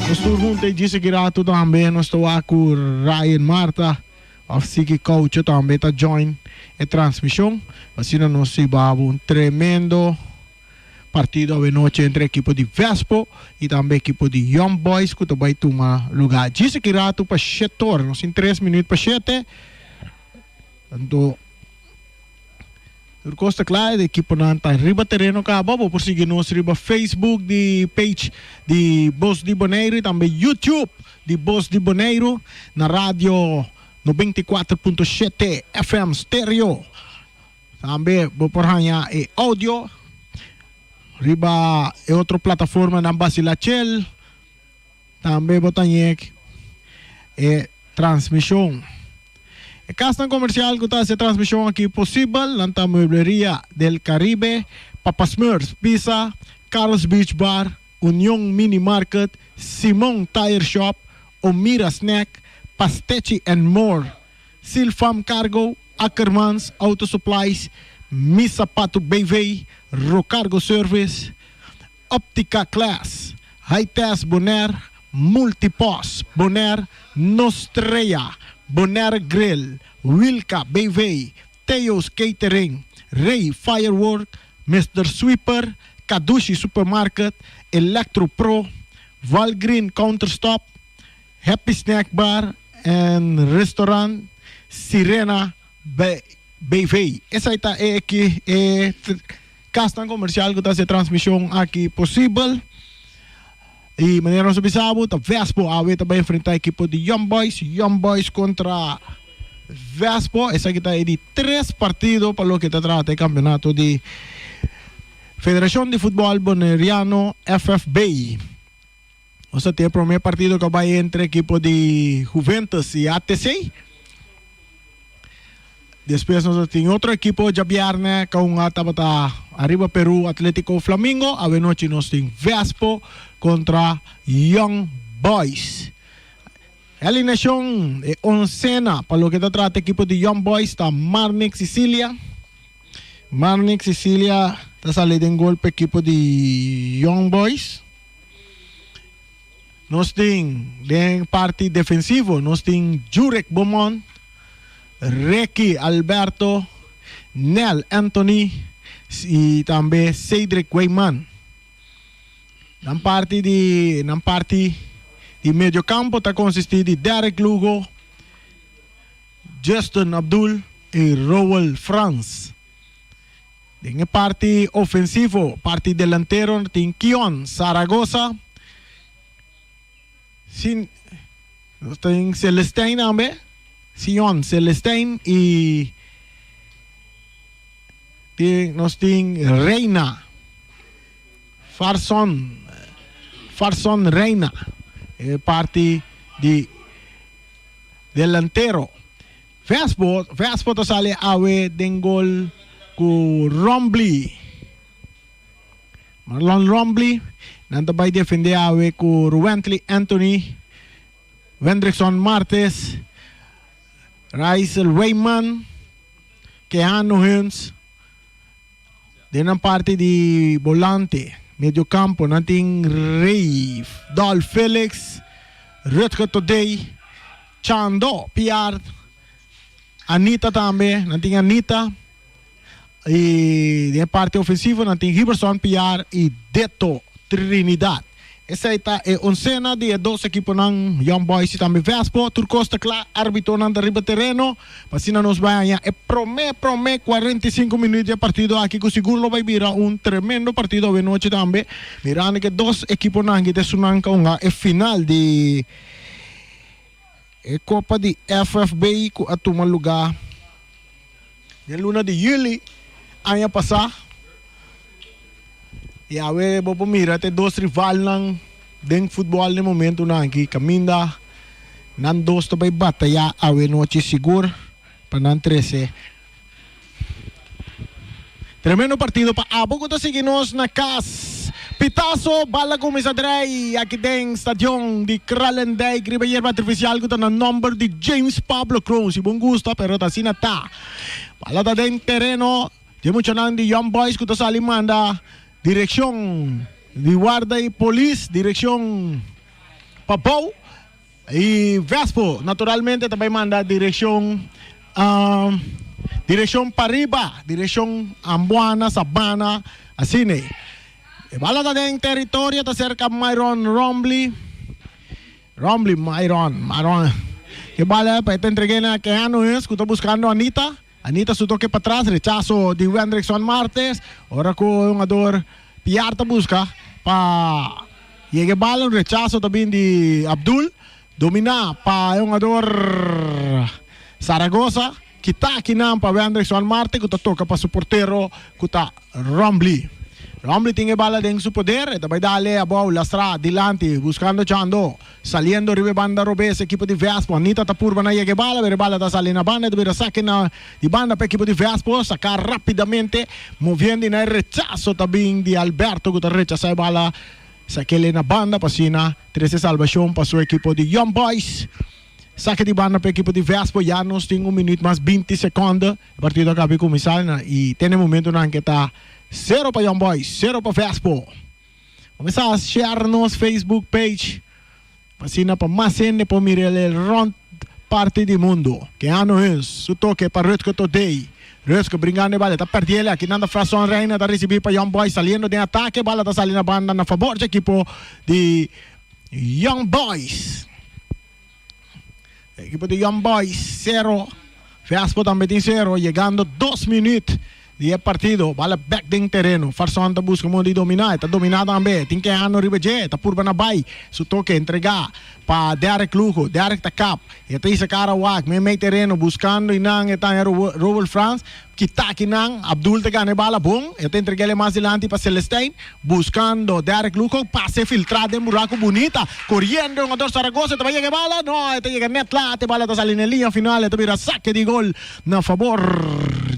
Nós juntos disse que rato também nós estou com Ryan Marta, assim que coach também está join a transmissão. Assim nós se babo um tremendo partido a noite entre a equipe de Vespo e também a equipe de Young Boys que vai tomar lugar. Disse que rato para 7 horas, nós em 3 minutos para 7. Então Costa Clara, a equipe não está riba terreno cá, vamos por seguir nos riba Facebook de page de Voz di Bonaire e também YouTube de Voz di Bonaire na rádio 94.7 FM stereo. Também vou por ranha e áudio. Riba é outra plataforma na Basilachel. Também botanhek e transmissão. A casa comercial que está essa transmissão aqui possível, na Muebleria del Caribe, Papa Smurfs Pizza, Carlos Beach Bar, Union Mini Market, Simon Tire Shop, Omira Snack, Pastechi and More, Silfam Cargo, Ackermans Auto Supplies, Misa Pato BV, Rocargo Service, Optica Class, High Test Bonaire, Multipos Bonaire, Nostreia, Bonaire Grill, Wilka BV, Teos Catering, Ray Firework, Mr. Sweeper, Kadushi Supermarket, Electro Pro, Valgreen Counter Stop, Happy Snack Bar and Restaurant, Sirena BV. Essa aí tá aqui, casa comercial que está se transmissão aqui possível. E maneira nós observamos, a Vespo vai enfrentar a equipe de Young Boys contra Vespo. Essa aqui está aí de 3 partidos para o que está trata do campeonato de Federação de Futebol Bonaireano FFB. Nós temos o primeiro partido que vai entre a equipe de Juventus e ATC. Depois nós temos outra equipe de Abiarne com a Tabata Arriba Peru Atlético Flamingo. A noite nós temos Vespo contra Young Boys. A alineação é oncena para o que está tratando a equipe de Young Boys. Está Marnix Sicilia. Marnix Sicilia está saliendo em golpe a equipe de Young Boys. Nós temos em parte defensivo, nós temos Jurek Beaumont, Ricky Alberto, Nel Anthony e também Cedric Weyman. Na parte de meio campo está consistido de Derek Lugo, Justin Abdul e Roel France. Na parte ofensivo, parte delantero tem Kion Zaragoza, tem Celestine também, Sion Celestine e nós temos Reina Farson Reina, parte de delantero. Vespo to sale awe den gol ku Marlon Rombly, nanto bay defende awe ku Ruwentley Anthony, Wendrickson Martes, Raisel Weyman, Keanu Huns. Den ang parte di volante, medio campo, nating Ray, Dal Felix, Rutger Today, Chando, PR, Anita também, nating Anita. E den parte ofensiva, nating Hiberson, PR e Deto Trinidad. Essa aí tá é oncena de 12 equipos ng Young Boys e também Vespo. Turcosta Cla, árbitro ng Riba Terreno. Pasina nos vai a promé 45 minutos de partido aqui que seguro vai virar tremendo partido de noite também. Mirando que 2 equipos ng que sunan ka nga é final de Copa de FFB ku atuma lugar. De luna de Yuli ano passar. E awe bobo mira te 2 rival ng deng futebol no momento na aqui caminda nan 2 to bay bataya awe noche seguro panan 13. Tremendo partido pa abo ko to seguimos na cas. Pitaso bala começa drei aqui deng stadion di Kralenday Gribeyer artificial ko to na number di James Pablo Cruz. Bom gusto pero ta sinata. Bala ta deng terreno. Di mucho nang di Young Boys ko to sa Alimanda. Dirección de Guarda y Police, dirección Papou y Vespo. Naturalmente também manda direção para arriba, direção Ambuana, Sabana, assim, né? Bala tá em território, tá cerca Myron Rombly, Myron. Que bala para te entreguei na que ano é, que tô buscando Anita su toque para atrás, rechazo de Wendrickson Martes, ora com o jogador Piar tá busca para llegue bala, um rechazo também de Abdul, domina para o jogador Zaragoza, que tá aqui não para Wendrickson Martes, que toca para o porteiro, que tá Rombly tiene bala en su poder, vai darle a bola lastra dilante, buscando Chando, saliendo ribe banda Robes, equipo de Vespo, Anita Tapurba na llegue bala, vere bala da sale na banda, deve saque na di banda para equipo de Vespo, sacar rapidamente, moviendo na rechazo também de Alberto, que rechaza a bala, saquele na banda, pasina, 13 salvação para su equipo de Young Boys. Saque de banda para o equipo de Vespo, já nos tem 1 minuto mais 20 segundos, o partido acaba de começar e tem um momento na que está 0 para Young Boys, 0 para Vespo. Vamos a share nos Facebook page. Pasina para mais gente para mirar o rond parte do mundo. Que ano é? Su toque para Rutger Today. Rutger brincando bala, está perdendo aqui nada fração reina, está recebendo para Young Boys, saliendo de ataque, bala está saliendo banda na favor do equipo de Young Boys. Equipo de Young Boys 0. Vespo também tem 0, chegando 2 minutos. Dia partido, bala back din terreno. Farson ta busca mo di dominar, ta dominado também. Tem que ano ribeje, ta purba na bay. Su toque entregar para Derek Lugo, Derek ta cap. E ta isa cara wak, may terreno buscando inang etang Robert France. Kita kinang Abdul ta gane bala bom. E ta entregale mais adelante para Celestine, buscando Derek Lugo, pase filtrado en buraco bonita, corriendo en otro Zaragoza, ta vai llegar bala, no, ta llega net la, ta bala ta sale en línea final, ta vira saque de gol na favor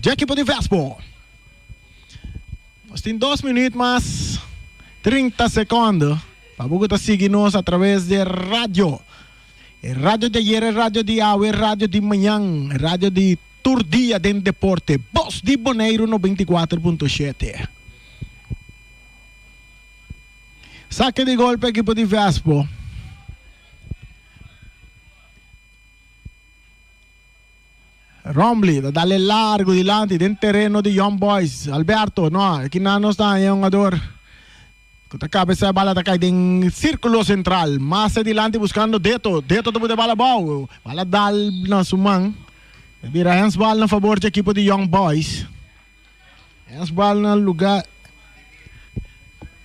de equipo de Vespo. Nós temos 2 minutos mais 30 segundos para você seguir-nos através de rádio. É rádio de ayer, é rádio de hoje, é rádio de manhã, é rádio de todo dia de deporte. Voz di Bonaire 94.7. Saque de gol para o equipo de Vespo. Rombly, dale largo dilante del terreno de Young Boys. Alberto, no, aquí no está un jugador. Con la cabeza de bala está en círculo central. Más adelante buscando Deto. Deto te puede bala bau. Bala dal na suman. Vira handsball na favor del equipo de Young Boys. Handsball na lugar.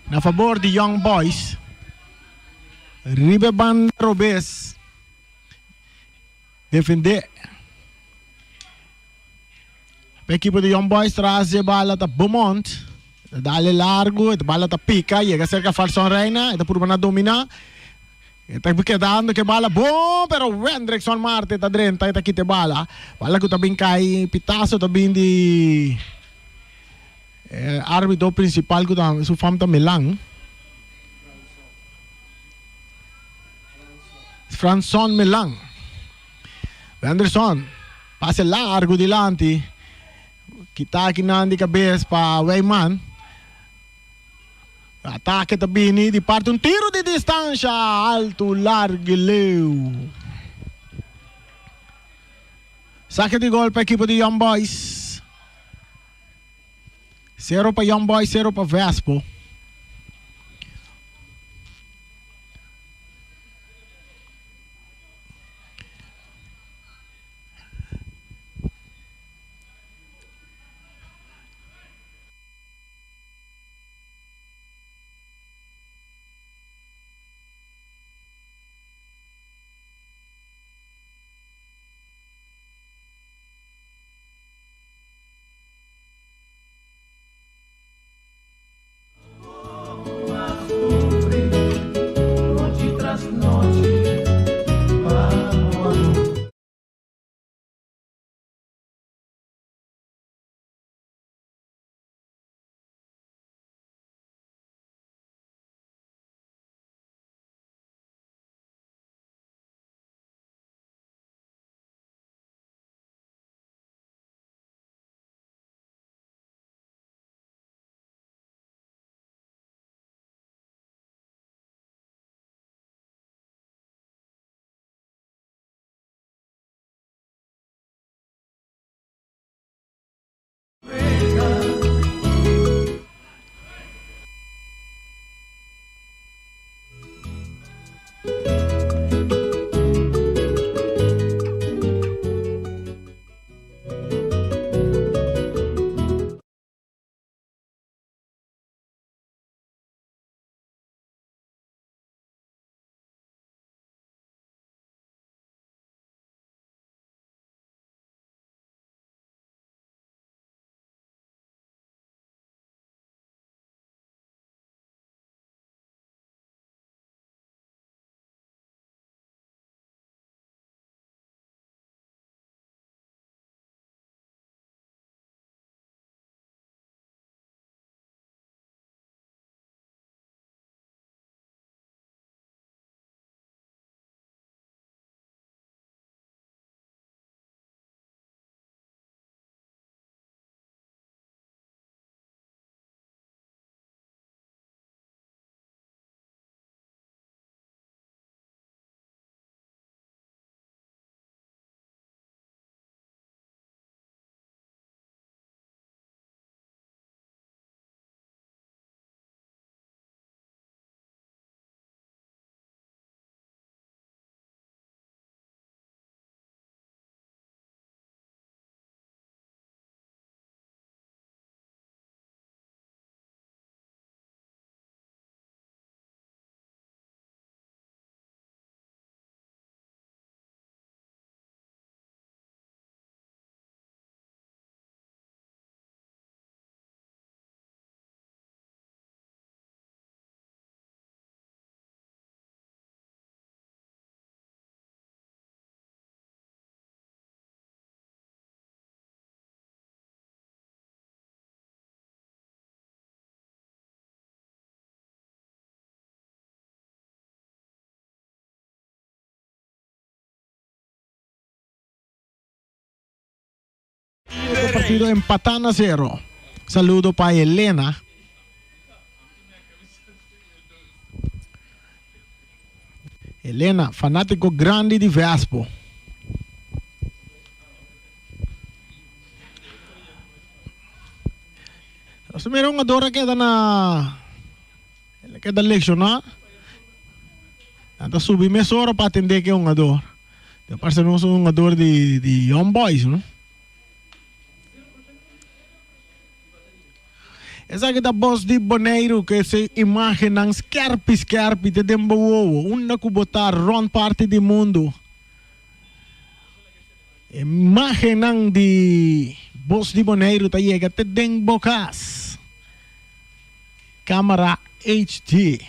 Na favor de Young Boys. Ribe banda Robes. Defender. O equipo de Young Boys traz a bala da Beaumont, dá-lhe largo, a bala da pica, chega cerca a Farson Reina, está por na dominar, está quedando que bala bom, pero Wendrickson Marte está dentro, está aqui te bala que também cai pitaço também de árbitro principal que está su fama Milan, Franson Milan, Wendrickson passa largo dilante. Kita kinan di cabeça para Weyman. Ataque também de parte tiro de distância alto, largo, leu. Saque de gol para a equipe de Young Boys. 0 para Young Boys, 0 para Vespo. este partido empatan a 0. Saludo para Elena. Elena, fanático grande de Vespo. Nós meron nga dora queda na queda leccionar. Anta subi mesora para atender que é um ador. De parece não sou um ador de Young Boys, não? Esa que da Voz di Bonaire que se imaginam scarpi de dembowo, una que botar ron parte do mundo. Imaginam de Voz di Bonaire tá chega até dembocas. Câmera HD,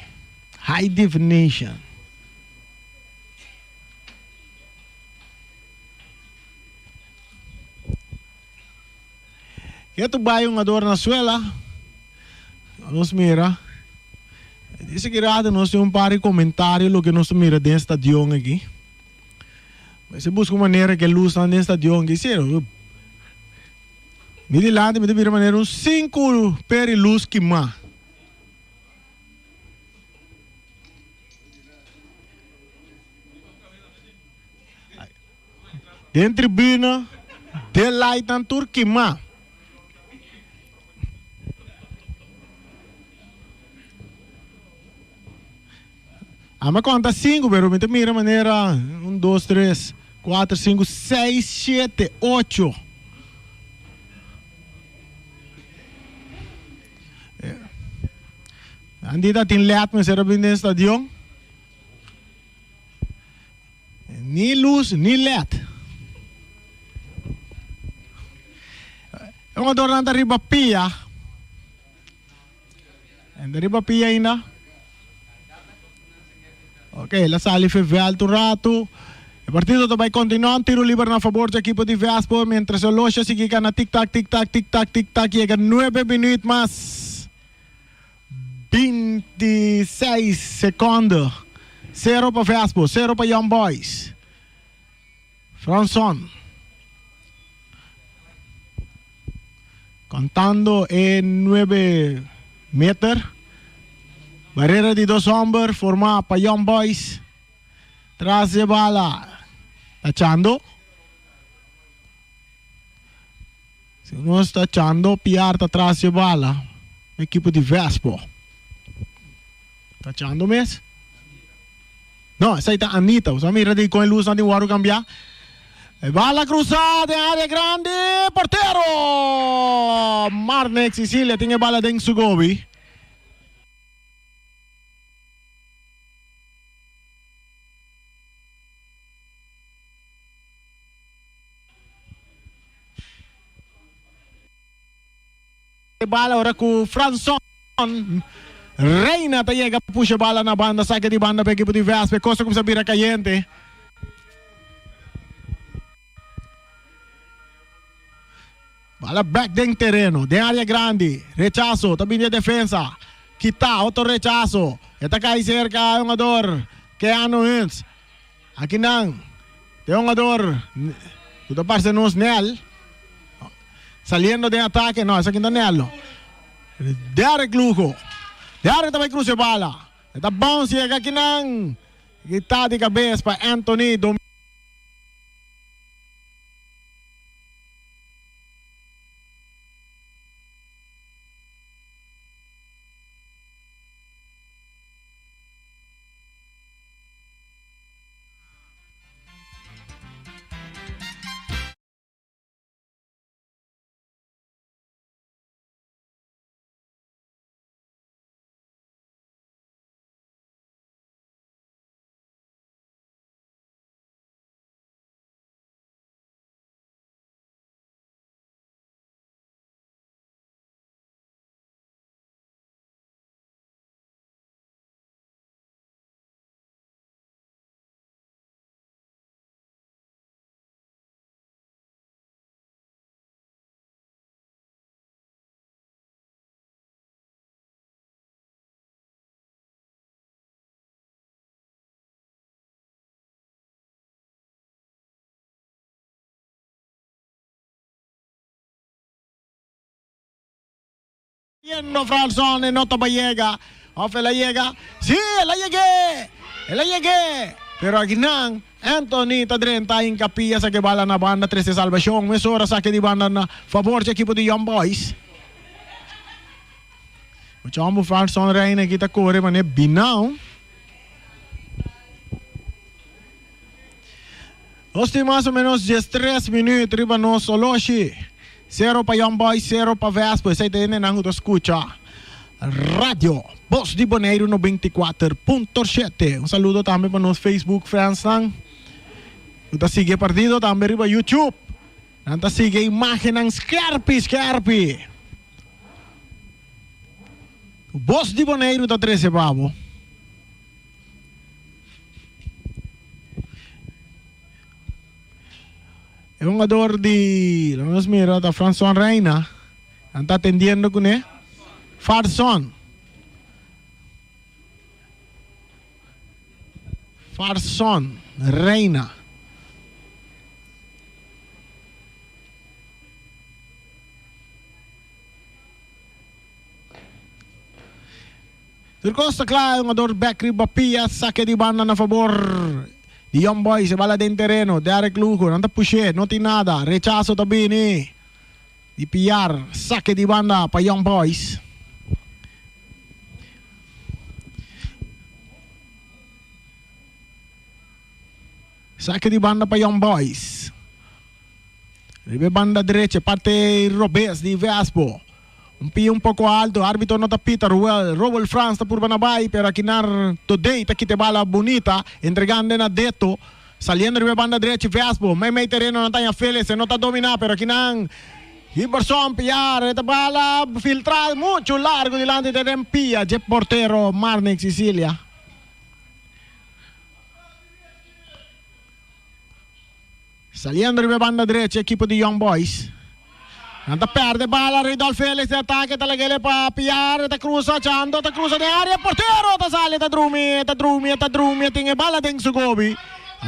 High Definition. Que tu vai um ador na suela? Nos mira. Dice que nós temos um par de comentários lo que nós mira dentro do estadião aqui. Mas se busca uma maneira que a luz está dentro do estadião aqui, sério. Me dilante, me de maneira uns 5 peri luz que má. Dentro da tribuna, de lá e tanto que má. Me conta 5, pero me mira maneira 1, 2, 3, 4, 5, 6, 7, 8. Andita tin let me será bem no estadião. Ni luz, ni let. É uma dor na riba pia. Na riba pia ainda. Ok, la sali foi alto rato. O partido vai continuar. Tiro livre na favor do equipo de Vespo. Mientras o Loxa sigue na tic-tac, tic-tac, tic-tac, tic-tac. Chega 9 minutos mais 26 segundos. 0 para Vespo, 0 para Young Boys. Franson. Contando en 9 metros. Barreira de 2 hombres, formada para Young Boys. Tras de bala. Tachando. Se não está tachando, piar está atrás de bala. Equipo de Vespo. Tachando mesmo? Não, essa aí está Anita. Você mira de com a luz, não tem o cambiar. Bala cruzada em área grande. Porteiro! Marnek Sicília tem a bala de Sugobi. Bala ora com Franson. Reina tá chega, puxa bala na banda, saca de banda para equipo de Vespo, costa como sabira caliente. Bala back dentro terreno, de área grande, rechazo, também de defesa. Quita, outro rechazo. Está cai cerca, é um jogador que ano antes. Aqui não. Tem um jogador, tudo parece nos nel. Saliendo de ataque, no, ese aquí no es Nelo. Derek Lujo. Derek também cruza bala. Está bom se aqui não. Está de cabeça para Anthony. Yendo Franson, no tapa llega. Ofe la llega. Sí, la llegué. Pero aquí nang Anthony Tadrenta in kapia sa bala na banda 13 salvación. Mesora saque di banda na favor sa equipo de Young Boys. O chambo Franson Reina kita corre mane binaw. Osti mais ou menos 13 minutos riba no Soloshi. 0 para Young Boys, 0 para Vespo. Essa aí nang uto escucha. Radio Voz di Bonaire 94.7. Un saludo también para los Facebook friends. Kita sigue partido también riba YouTube. Nanta sigue imagen ng Scarpi. Voz di Bonaire ta 13 babo. El jugador de vamos mirar a François Reina. Está atendiendo con él. Farson Reina. Circosta claro, un jugador back riba pia, saque di banda na favor di Young Boys, se bala din terreno, Derek Lugo, non ta pushe, non ti nada, rechazo tabini. Di PR, saque di banda pa Young Boys. Saque di banda para Young Boys. Ribe banda derecha, parte Robes di Vespo. Un pie un poco alto, árbitro no tapita, Robel France está por Banabay, pero aquí today está quite bala bonita, entregando na deto, saliendo ribe banda derecha Vespo. May terreno no está Félix, se no está dominado, pero aquí Iberson pillar, esta bala filtrada mucho largo delante de Rempia, Jeff Portero, Marnix Sicilia. Saliendo ribe banda derecha, equipo de Young Boys. Anda perde bala, Ridolf Félix de ataque, talagele para pillar, te cruza Chando, te cruza de área, portero, te sale, te drumi, tiene bala deng Sugobi.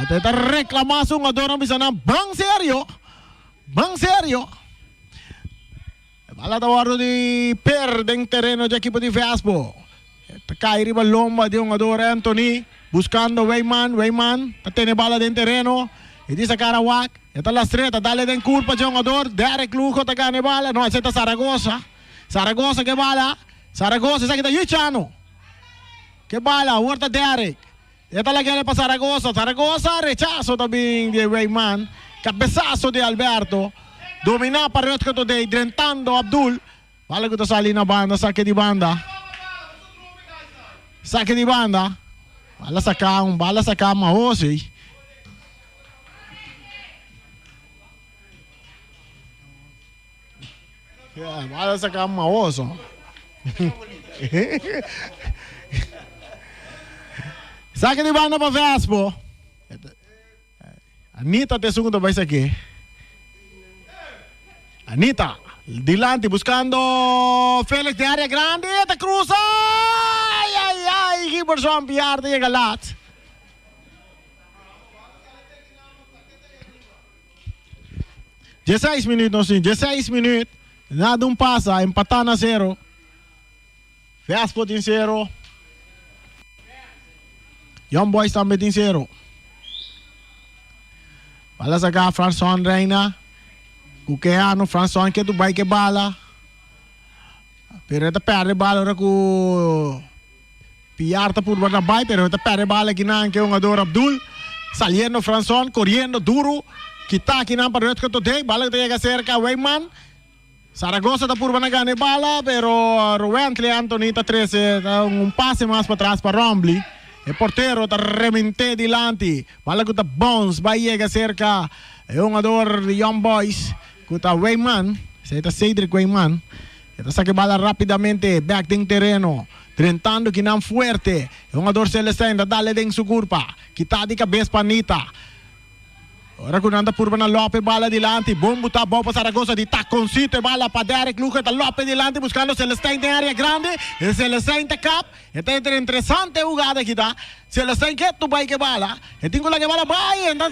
Te reclamas un adorno bisana, bang serio. Bala tawaro di perdeng terreno de equipo de Vespo. Te cae riba lomba de un ador Anthony, buscando Weyman, te tiene bala deng terreno. Y dice Carawak, esta es la estreta, dale den culpa a jugador, Derek Lujo te gane bala, no, esta es Zaragoza, que bala, esa que está Yuchano, que bala, huerta Derek, esta es la que le pasa a Zaragoza, rechazo también de Rayman, cabezazo de Alberto, domina para Rotko today, drentando Abdul, bala que te sale na banda, saque di banda, bala saca Mahosi. Bala sacar Mahoso. Saque de banda para Vespo. Anita te segundo vai aqui. Anita, delante buscando Félix de área grande, te cruza. Ay, Giberson pierde llega lat. $16 minutos. Nada pasa, empatan a 0. Vespo tem 0. Young Boys também tem 0. Bala sacar François Reina. Cuqueano, François que tu vai que bala. Pero esta perde bala ora com PR tá por Banabay, pero esta perde bala que não que ador Abdul. Saliendo François, corriendo duro. Kita aqui não para Rotko today, bala que llega cerca Weyman. Zaragoza está por gane bala, pero Rubén Anthony está 13, un pase más para atrás para Rombly. El portero está remente delante. Bala que está Bones, va a llegar cerca. Es un jugador de Young Boys. Que está Weyman, se está Cedric Weyman. Está saque bala rápidamente, back en terreno. Trentando que não fuerte. Es un jugador celestino, dale den su culpa. Quita de cabeza panita. Ora con anda por López, bala delante, bombo tá bom para Zaragoza de taconcito, bala para Derek Lujo, está López delante buscando Celestine de área grande, el Celestine de cap, esta es interesante jugada aqui tá, Celestine que tu vai que bala, e tengo la que bala vai, anda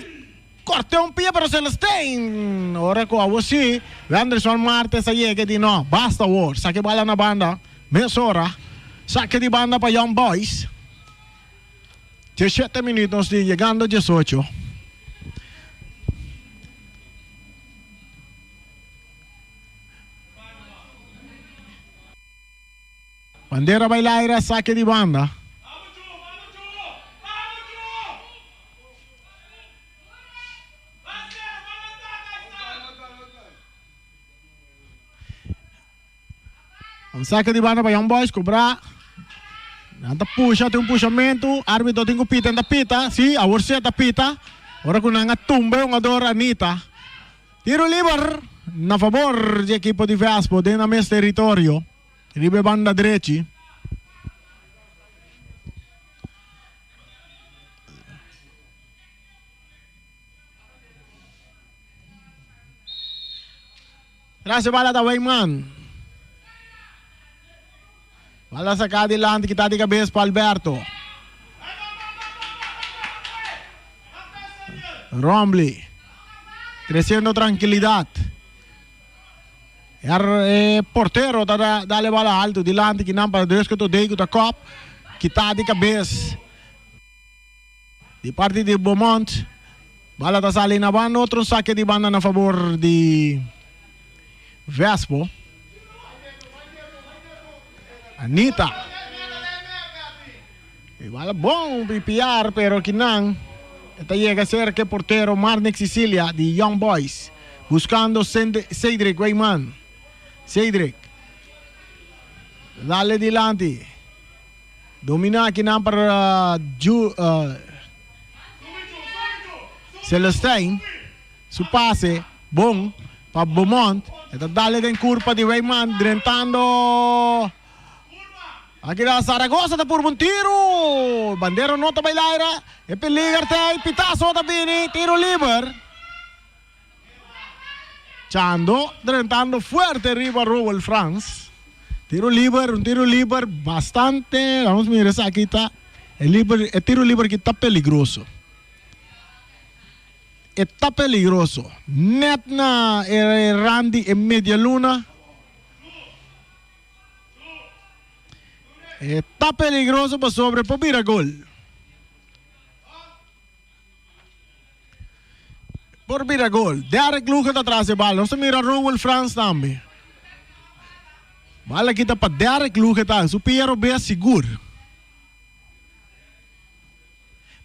Corte un pie para Celestine. Ora ko awasi. Anderson Martes aí que di no. Basta war. Saque bala na banda. Mesora. Saque de banda para Young Boys. 17 minutos de llegando 18. Bandera bailaira, saque de banda. Um saque de banda para Young Boys, cobrar. Nada puxa, tem um puxamento. Árbitro tem que pita, pita. Sim, a Urseta pita. Ora com nga tumbe, uma dor Anita. Tiro livre na favor de equipo de Vespo, dentro do mesmo território. Ribe banda direita. Grazie bala da Wayman. Bala sacada adiante, que tá de cabeça para Alberto. Rombly. Crescendo tranquilidade. Porteiro dá bala alto dilante que não para Deus que tu dei da cop que tá de cabeça de parte de Beaumont. Bala tá saindo na banda, outro saque de banda na favor de Vespo. Anita. E bala bom pipiar pero que não. Esta llega a ser que portero Marnik Sicilia de Young Boys buscando Cedric Wayman. Cedric. Dale dilante. Domina aqui não para Celestine. Su passe bom para Beaumont. Esta dale den curva de Wayman drentando. Aqui na Zaragoza tá por um tiro. Bandeira nota bailaira. E peligar tem pitaço da bini. Tiro livre. Chando, drentando fuerte arriba Rowell France. Tiro libre, un tiro libre bastante. Vamos a mirar esa aquí está. El tiro libre que está peligroso. Está peligroso. Netna Randy en media luna. Está peligroso para sobre Popira gol. Por mira gol. Derek Luca está atrás de bala. No se mira Rowell France también. Bala kita para Derek Luca está. Su Piero B seguro.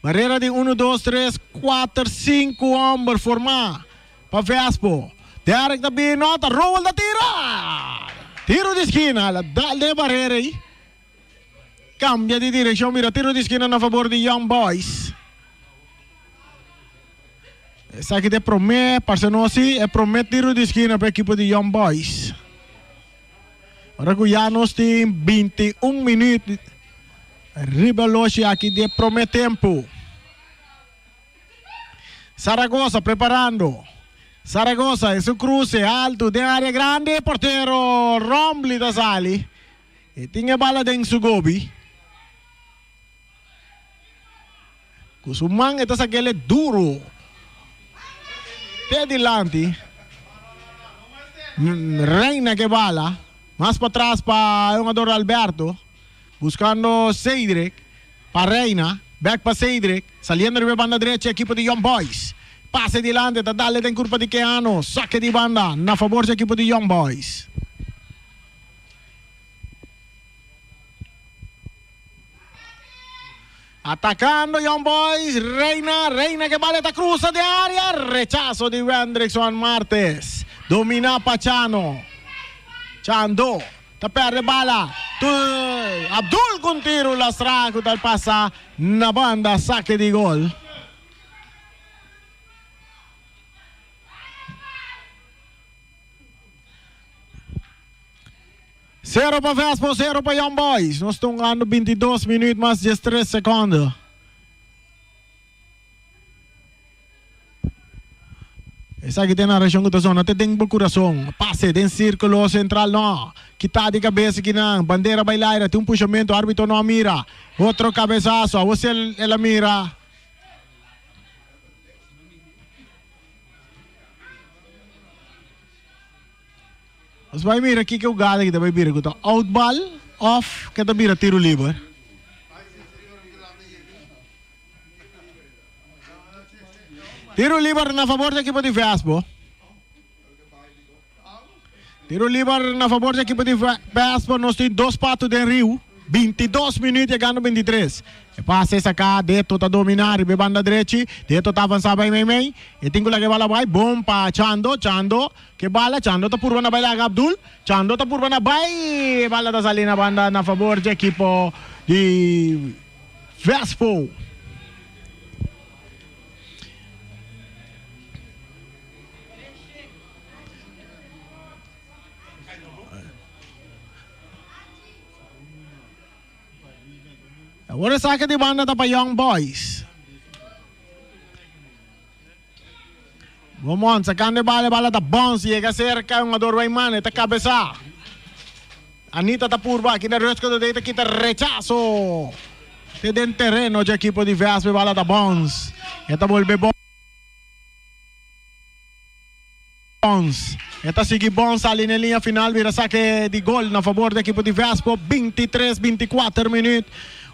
Barreira de 1, 2, 3, 4, 5 hombres formar. Para Vespo. Derek também nota. Rowell da tira. Tiro de esquina. La de barreira aí. Cambia de direção. Mira, tiro de esquina a favor de Young Boys. Essa aqui é promete, Parcenosi, é promete tiro de esquina para a equipe de Young Boys. Agora que já nós temos 21 minutos. Ribeloche aqui de promete tempo. Zaragoza preparando. Zaragoza, esse cruce alto de área grande. Porteiro Rombly da Sali. E tinha bala dentro do Gobi. Kusumang, ito sa gele duro. Te adelante. Reina que bala. Más para atrás para el jugador Alberto. Buscando Cedric. Para Reina. Back para Cedric. Saliendo de banda derecha, equipo de Young Boys. Pase adelante, dale en curva de Keano. Saque de banda. Na favor del equipo de Young Boys. Atacando Young Boys, Reina que vale esta cruza de área, rechazo de Hendrickson Martes, domina Pachano, Chando, te perde bala, Abdul con tiro lastraco tal pasa, na banda saque de gol. Zero para Vespo, zero para Young Boys. Nós estamos ganhando 22 minutos mais 13 segundos. Essa aqui tem na região da zona, tem por coração. Passe, tem círculo central, não. Quitar de cabeça aqui não. Bandeira bailaira, tem um puxamento, árbitro não mira. Outro cabeçaço, você ela mira. Mas vai mira aqui que o gado que vai mira com out ball off que tá mira tiro livre. Tiro livre na favor da equipe de Vespo. Tiro livre na favor da equipe de Vespo. Nós temos 2 patos de Rio. 22 minutos chegando 23. E passa essa cá, Deto tá dominar, e banda direita, Deto tá avançar bem. E tem que lá que bala vai, bom pa Chando, que bala, Chando tá por na baila Abdul, Chando tá por na vai, bala da salina banda na favor da equipe de Vespo. Agora saca de banda tá para Young Boys. Vamos, sacando de bala tá bom, se chega cerca, um ador vai mano, tá cabeça. Anita tá por baixo, aqui na rosca do deita, aqui tá rechaço. Tem dentro terreno de equipe de Vespa, bala tá bons. Esta volve bons. Esta sigue bons ali na linha final, vira saque de gol na favor da equipe de Vespa, 23-24 minutos.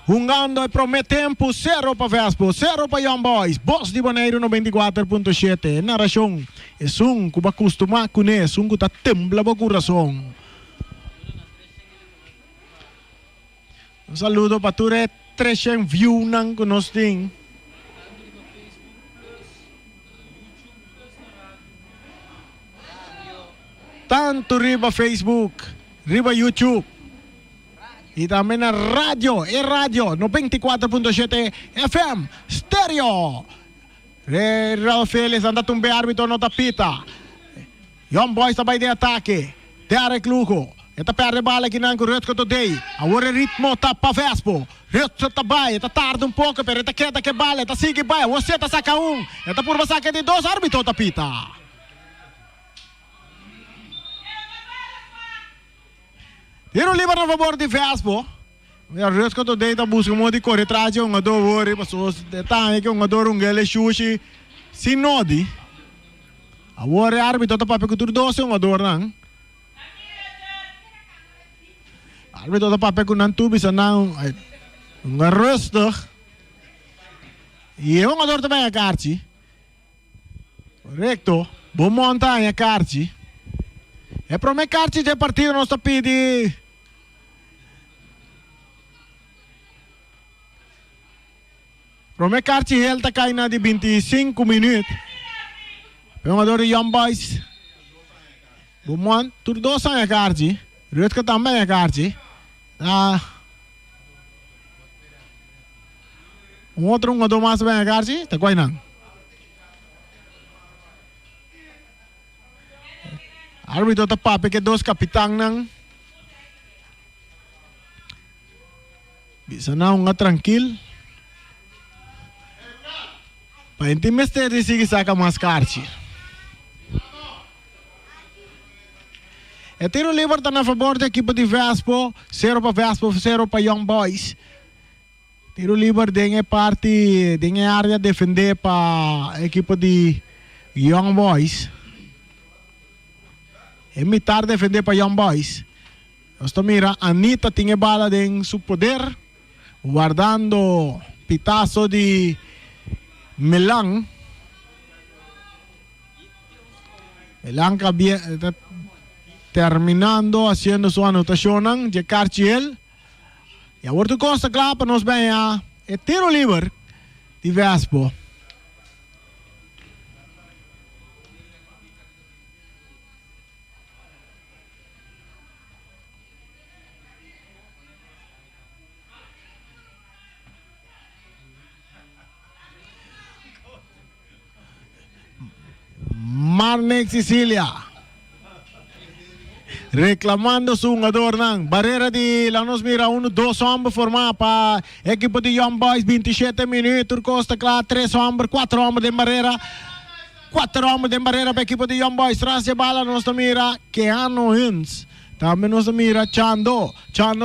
Jugando e promete tempo, 0 para Vespo, 0 para Young Boys. Voz di Bonaire 94.7. Narração é um que vai acostumar com isso, um que está tembla o coração. Um saludo para todos os 300 views que nós temos. Tanto riba Facebook, riba YouTube. E também na rádio, 94.7 FM, stereo. Raul Félix anda tumbe árbitro no tapita. Young Boys também de ataque. Derek Luco. Esta perde bala aqui na correto today. Agora ritmo tá para Vespo. Ritmo tá bem, tá tarde um pouco, pero esta queda que bala, esta sigue bem. Você tá saca esta por saca de 2 árbitro tapita. Tiro livre a favor de Vespo. O risco do deita busca um monte de correr atrás de um ador, pessoas detalhe que um ador gele xuxi sinodi. Agora árbitro tá para pegar 12 um ador não. Árbitro tá para pegar não tubi sanang um arresto. E um ador também a carti. Correto. Bom montanha carti. É para me carti de partido nós tá pedi. Para me carti ele tá caindo de 25 minutos. Jogador de Young Boys. Bom, tudo 2 anos a carti. Rütke também a carti. Um outro jogador mais bem a carti. Tá quase não. Árbitro tá pape que 2 capitão não. Bisa não tranquilo. Para intimar de seguir saca mais carti. É tiro livre tá na favor da equipe de Vespo, 0 para Vespo, 0 para Young Boys. Tiro livre tem parte, tem área defender para a equipe de Young Boys. É mitar defender para Young Boys. Nós mira, Anita tinha bala em seu poder, guardando pitazo de Melang está terminando haciendo su anotación de Carchiel. Y ahora tu cosa claro para nos vea el tiro libre de Vespo. Marnex Sicilia reclamando su jugador ng barrera de la nos mira 1-2 hombres formado para equipo de Young Boys 27 minutos Costa Clara 3 hombres 4 hombres de barrera 4 hombres de barrera para equipo de Young Boys tras de bala nos mira Keanu Hins também nos mira Chando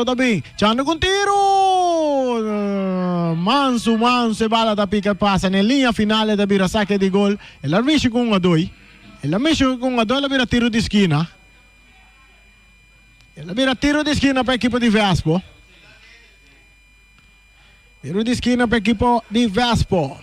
também Chando com tiro manso bala da pica passa na linha final da vira saque de gol el arbicho com 1-2 el arbicho com 1-2 la vira tiro de esquina Mira, tiro de esquina para o equipo de Vespo. Tiro de esquina para o equipo de Vespo.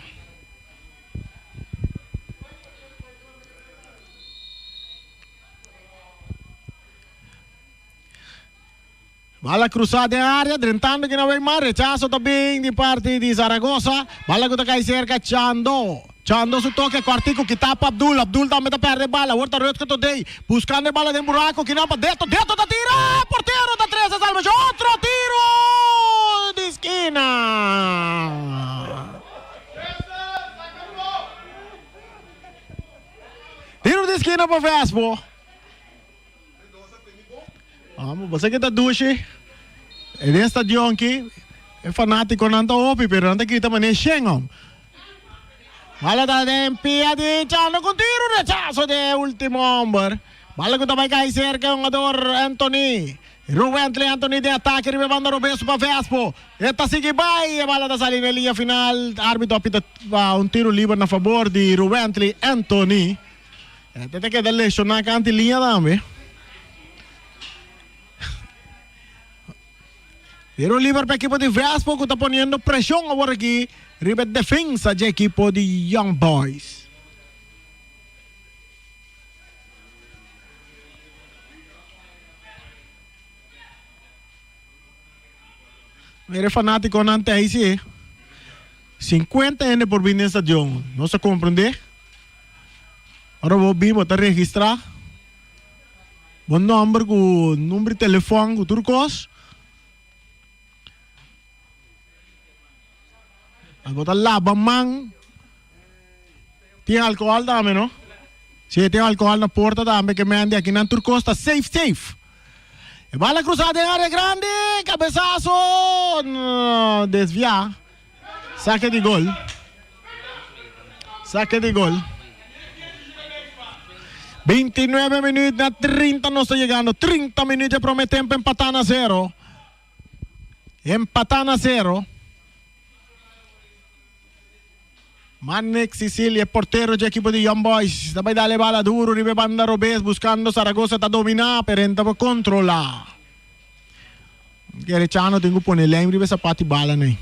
Bala cruzada em área, tentando que não vai mais, rechazo também de parte de Zaragoza. Bala que está cai cerca, Chando. Chando su toque, quartico que tapa Abdul. Abdul também está perdendo bala. Outra rede que eu dei. Buscando bala dentro do buraco, que não para dentro da tira. Porteiro da 13, salva. Outro tiro de esquina. Tiro de esquina para Vespo. Você que está duche, nesta stadion aqui, é fanático não está opi, pero não está grita mané Schengen. Bala está em pia de Chano com tiro rechazo de último hombre. Bala que também cai cerca um jogador Anthony. Ruventle Anthony de ataque, rebanda Robeso para Vespo. Esta sigue vai, a bala está saindo na linha final. Árbitro apita tiro livre na favor de Ruventle Anthony. Tem que dar lesionar a anti-linha também. Tiro livre para o equipo de Vespo que está poniendo presión ahora aquí. River defensa del equipo de Young Boys. Mire fanático antes ahí sí. 50 N por venir en estadio. No se comprende. Ahora vos vivo, te registrar. Buen nombre con número de teléfono turcos. Botar lava man. Tiene alcohol dame, ¿no? Si tiene alcohol na porta dame que me ande aquí en Turcosta safe. Bala cruzada en área grande, cabezazo, no, desvía. Saque de gol. 29 minutos, 30 no está llegando. 30 minutos prometen empatar a 0. Manek Sicilia, portero del equipo de Young Boys. Está dale bala duro, ribe banda Robes, buscando Zaragoza, está dominando, pero entra por controlar. Quiere Chano, tengo que ponerle en ribe zapati bala, ¿no?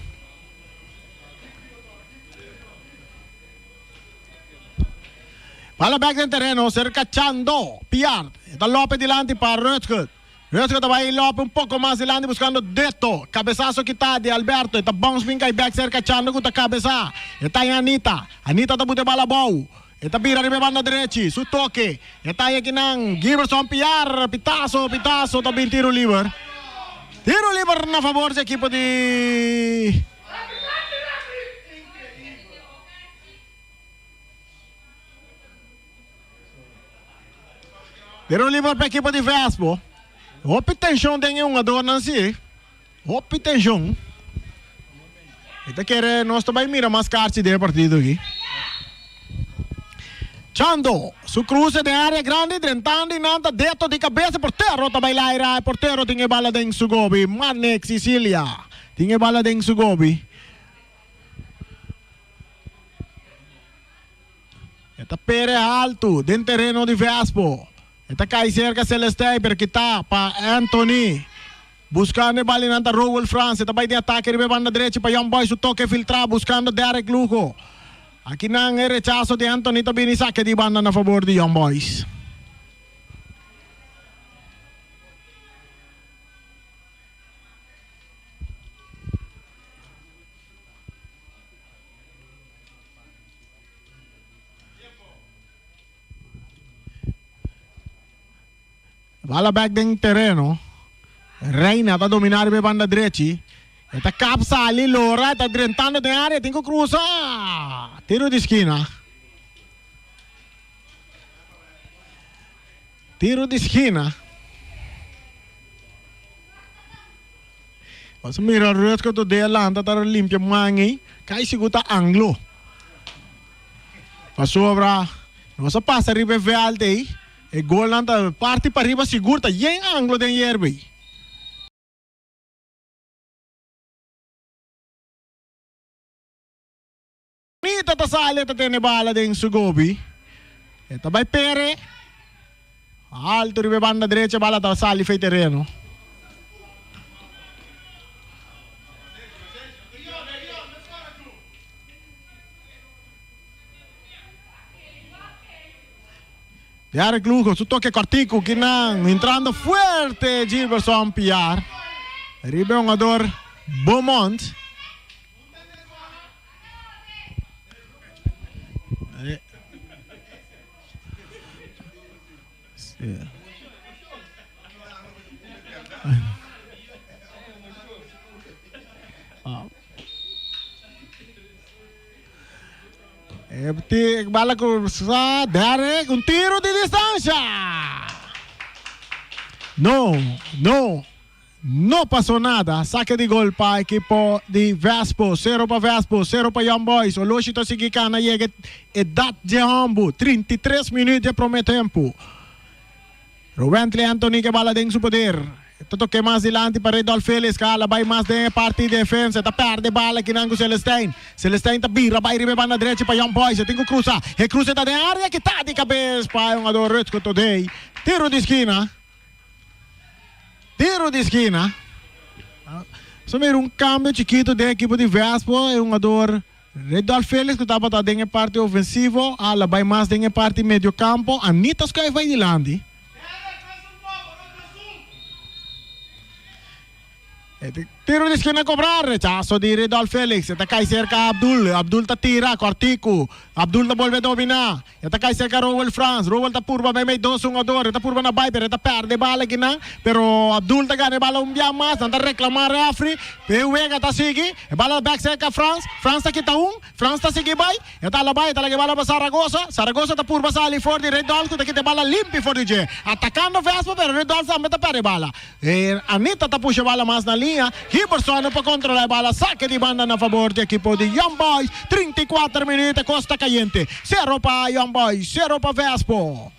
Bala back en terreno, cerca Chando, Piar. Está López delante para Rötskut. Rötskut va a ir López un poco más delante buscando Deto. Cabezazo que está de Alberto. Está bounce pinca y back cerca Chando con la cabeza. Está en Anita. Anita está bute bala bow. Está pira arriba banda derecha. Su toque. Está ahí aquí nan. Giverson Piar. Pitazo. También tiro libre. Tiro libre a favor del equipo de... Tiro libre para o equipo de Vespo. Hope tension tem um jogador assim. Hope tension. Ita quer nós também mira mais cartas de partido aqui. Chando, su cruce de área grande, tentando e nada dentro de cabeça, porteiro também lá irá, porteiro tem bala dentro do Sugobi, Manek Sicilia, tem bala dentro do Sugobi. Ita pere alto, dentro do terreno de Vespo. Esta cai cerca Celeste, pero que está para Anthony. Buscando el balón ante Rowell France. Esta vai de ataque, ribe banda derecha para Young Boys. Su toque filtrado, buscando Derek Lujo. Aquí nang el rechazo de Anthony también y saque de banda a favor de Young Boys. Bala back dentro terreno. Reina está dominando a banda derecha. Está capsa ali, Lora, está tentando de área, tem que cruzar. Tiro de esquina. Você mira o resto que eu dei lá, está limpio mangi. Cai segura anglo. Passou para. Você passa ribe veal aí. E gol anda parte para riba segura, e em ângulo de hierbe. Nita ta sale ta tene bala den Sugobi. Eta vai pere. Alto ribe banda derecha, bala ta sali fei terreno. Piare Clujo, su toque cortico, Kinan, entrando fuerte, Gilberson Piar. Ribe un ador Beaumont. Bala ko sa Derek, un tiro di distancia. No pasó nada. Saque de gol para equipo de Vespo. 0 para Vespo, 0 para Young Boys. O Loshito Sigicana llega edad de Hambu. 33 minutos de primeiro tempo. Rubén Anthony que bala dentro su poder. Ito que mais adiante para Redol Félix. Kala vai mais de parte de defensa. Tá perde bala que nango Celestine. Celestine tá bira. Vai ribe banda direita para Young Boys. Eu tenho que cruzar. E cruza da área que tá de cabeça. Para um ador reto today. Tiro de esquina. Tiro de esquina. Sommer um cambio chiquito de equipo de Vespo. É um ador Redol Félix que estava dentro parte ofensivo. Ala vai mais dentro parte meio campo. Anitas que vai adiante. Tiro de esquina a cobrar, rechazo de Redol Félix. Está cae cerca Abdul. Abdul ta tira, cortico. Abdul ta vuelve a dominar. Está cae cerca Rowell France. Rowell ta purba, may 2-1. Está purba na bay, pero está perde bala aqui na. Pero Abdul ta gane bala dia mais. Está reclamar refri. Peuega ta sige. Bala back cerca France. France ta kita France ta sige bay. Está la bay, está la bala para Saragossa. Saragossa ta purba sali for de Redol. Ta kita bala limpi for de G. Atacando Vespa, pero Redol sa meta perde bala. Anita ta puxa bala mais na linha. Hiberson para controlar a bala, saque de banda a favor do equipo de Young Boys. 34 minutos, Costa Caliente. 0 para Young Boys, 0 para Vespo.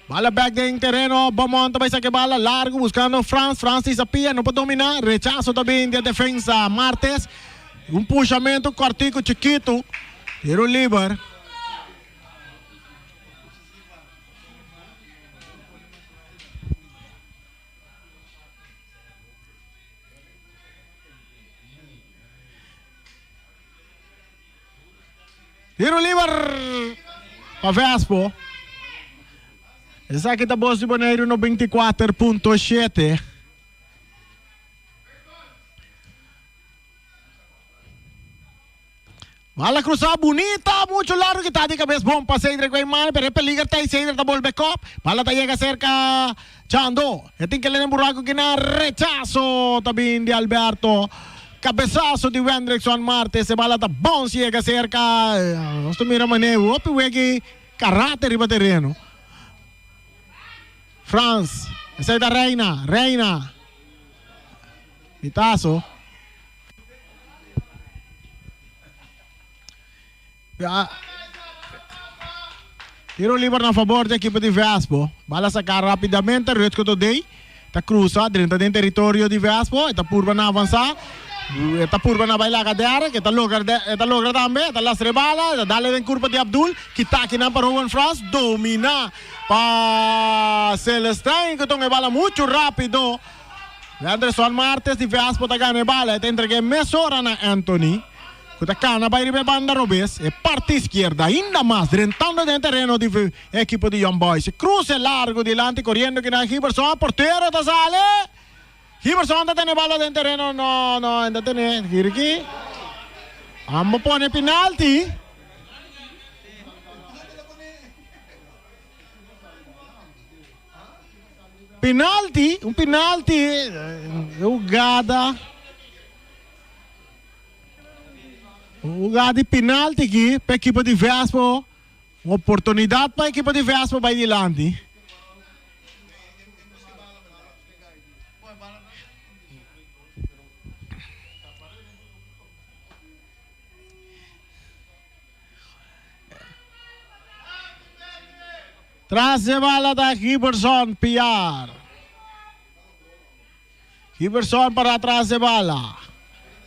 Bala back de terreno, Beaumont vai saque bala largo, buscando France. France desafia, não pode dominar. Rechazo também de defesa, Martes. Puxamento, cortico, chiquito. Tiro livre. Tiro livre para Vespo. Essa aqui tá Voz di Bonaire no 24.7. Bala cruzada bonita, mucho largo que tá de cabeça bom para Cedric Guaymane, pero peligra tá Cedric tá volve cop. Bala tá llega cerca Chando. Tem que ler buraco que na rechazo também de Alberto. Cabeçazo de Wendrickson Martes, se bala tá bom, chega cerca. Nossa, mira maneiro, opi wegi caráter riba terreno. France, essa é da Reina. Pitazo. Tiro livre na favor da equipe de Vespo. Bala sacar rapidamente, Retco Today. Tá cruza dentro do território de Vespo, tá purba na avançar. Está purba na baila cadear, que está logra também, está las rebala, dale en curva de Abdul, que está aqui na para Rowan France, domina para Celestine, que toma bala muito rápido. Anderson Martes de Vespo está ganhando bala, está entregue mesora na Anthony. Que está cana para ir banda Robes, e parte esquerda, ainda mais, rentando dentro terreno de equipo de Young Boys. Cruce largo delante, correndo que na Hiberson, portero está sale. Hiberson tá tendo bala dentro terreno, no, ainda tem, Hiriki. Amo pone penalti. Um penalti, jogada de penalti aqui para a equipe de Vespo. Uma oportunidade para a equipe de Vespo vai adiante. Tras de bala da Hiberson Piar. Hiberson para atrás de bala.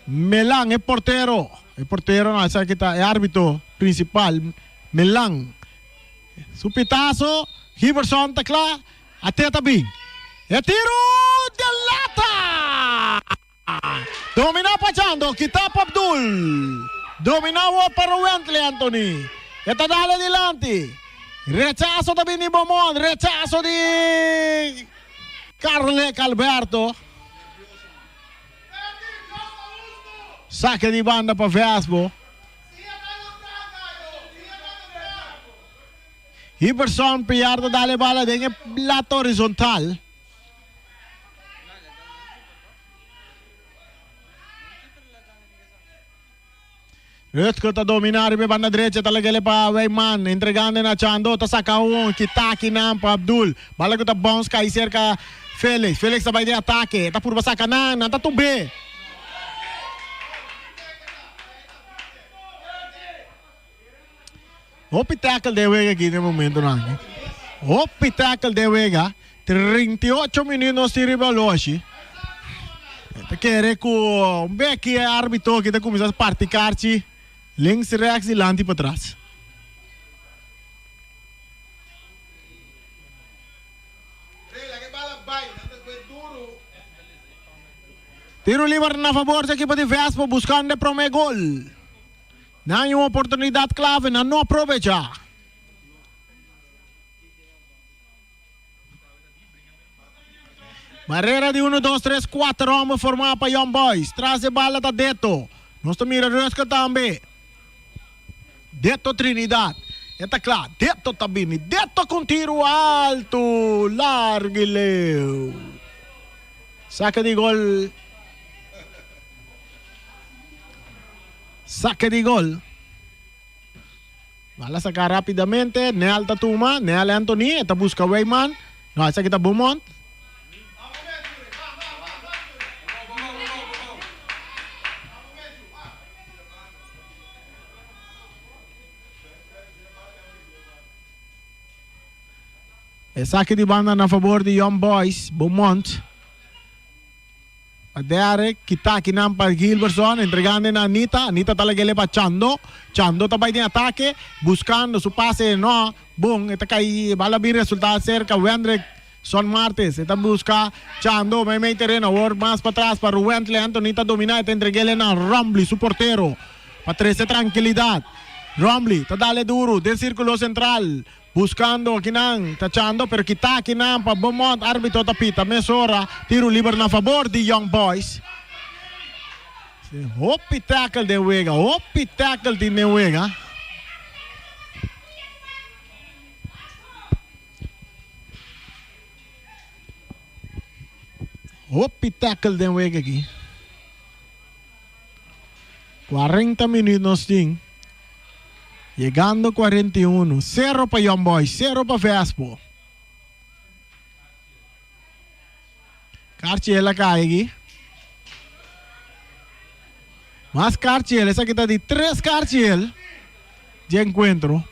Melang é portero. É portero, não, essa aqui tá, é árbitro principal. Melang. Su pitazo, Giverson takla. Até tabing. E tiro de lata. Domina pachando. Kita pa Abdul. Dominawa para Wentley Anthony. Eta dale adelante. Rechazo tabi ni Bomon. Rechazo di Carle Calberto. Saque di banda para Vespo. Iverson Piardo dale bala dengan lato horizontal. Rötko ta dominare pe banda derecha talagele pa Weyman entregando na Chando ta saca Kitaki nam pa Abdul. Bala ko ta bounce kai cerca Felix. Felix ta vai de ataque. Ta por saca nan ta tumbe. Hopi tackle de Vega aqui no momento não. Hopi tackle de Vega. 38 minutos de rivalhoje. Te quer com um beque árbitro que tá começando a praticar links rechts e lante para trás. Tiro livre na favor da equipe de Vespo buscando o primeiro gol. Não é uma oportunidade clave, não aproveita. Barreira de 1, 2, 3, 4 homens formar para Young Boys. Traz a bala da Deto. Nós estamos mirando também. Deto Trinidad. Está claro. Deto Tabini. Deto com tiro alto. Largo e leu. Saca de gol. Saque de gol. Bala sacar rapidamente. Neal Tatuma. Neal Anthony. Esta busca Weyman. No, esa kita Beaumont. Saque de banda na favor de Young Boys. Beaumont. Derek, Kitaki nam para Gilberson, entregando a Anita. Anita talaga ele para Chando. Chando também tem ataque, buscando su pase, no. Boom, esta cai, bala bien resultado cerca. Wendrick, Son Martes, esta busca Chando, may terreno, work más para atrás para Wentley Anthony, está dominada, te entregué a Rumbly, su portero. Para 13 tranquilidad. Rumbly, está dale duro, del círculo central. Buscando Kinang, tachando, pero kita Kinang pa Beaumont, árbitro tapita, mesora, tiro libre na favor de Young Boys. Hopi tackle de Vega, hopi tackle de Vega. Hopi tackle de Vega aqui. 40 minutos din. Llegando 41. 0 para Young Boys, 0 para Vespo. Carchiel cai aqui. Más Carchiel, essa aqui está de 3 Carchiel de encontro.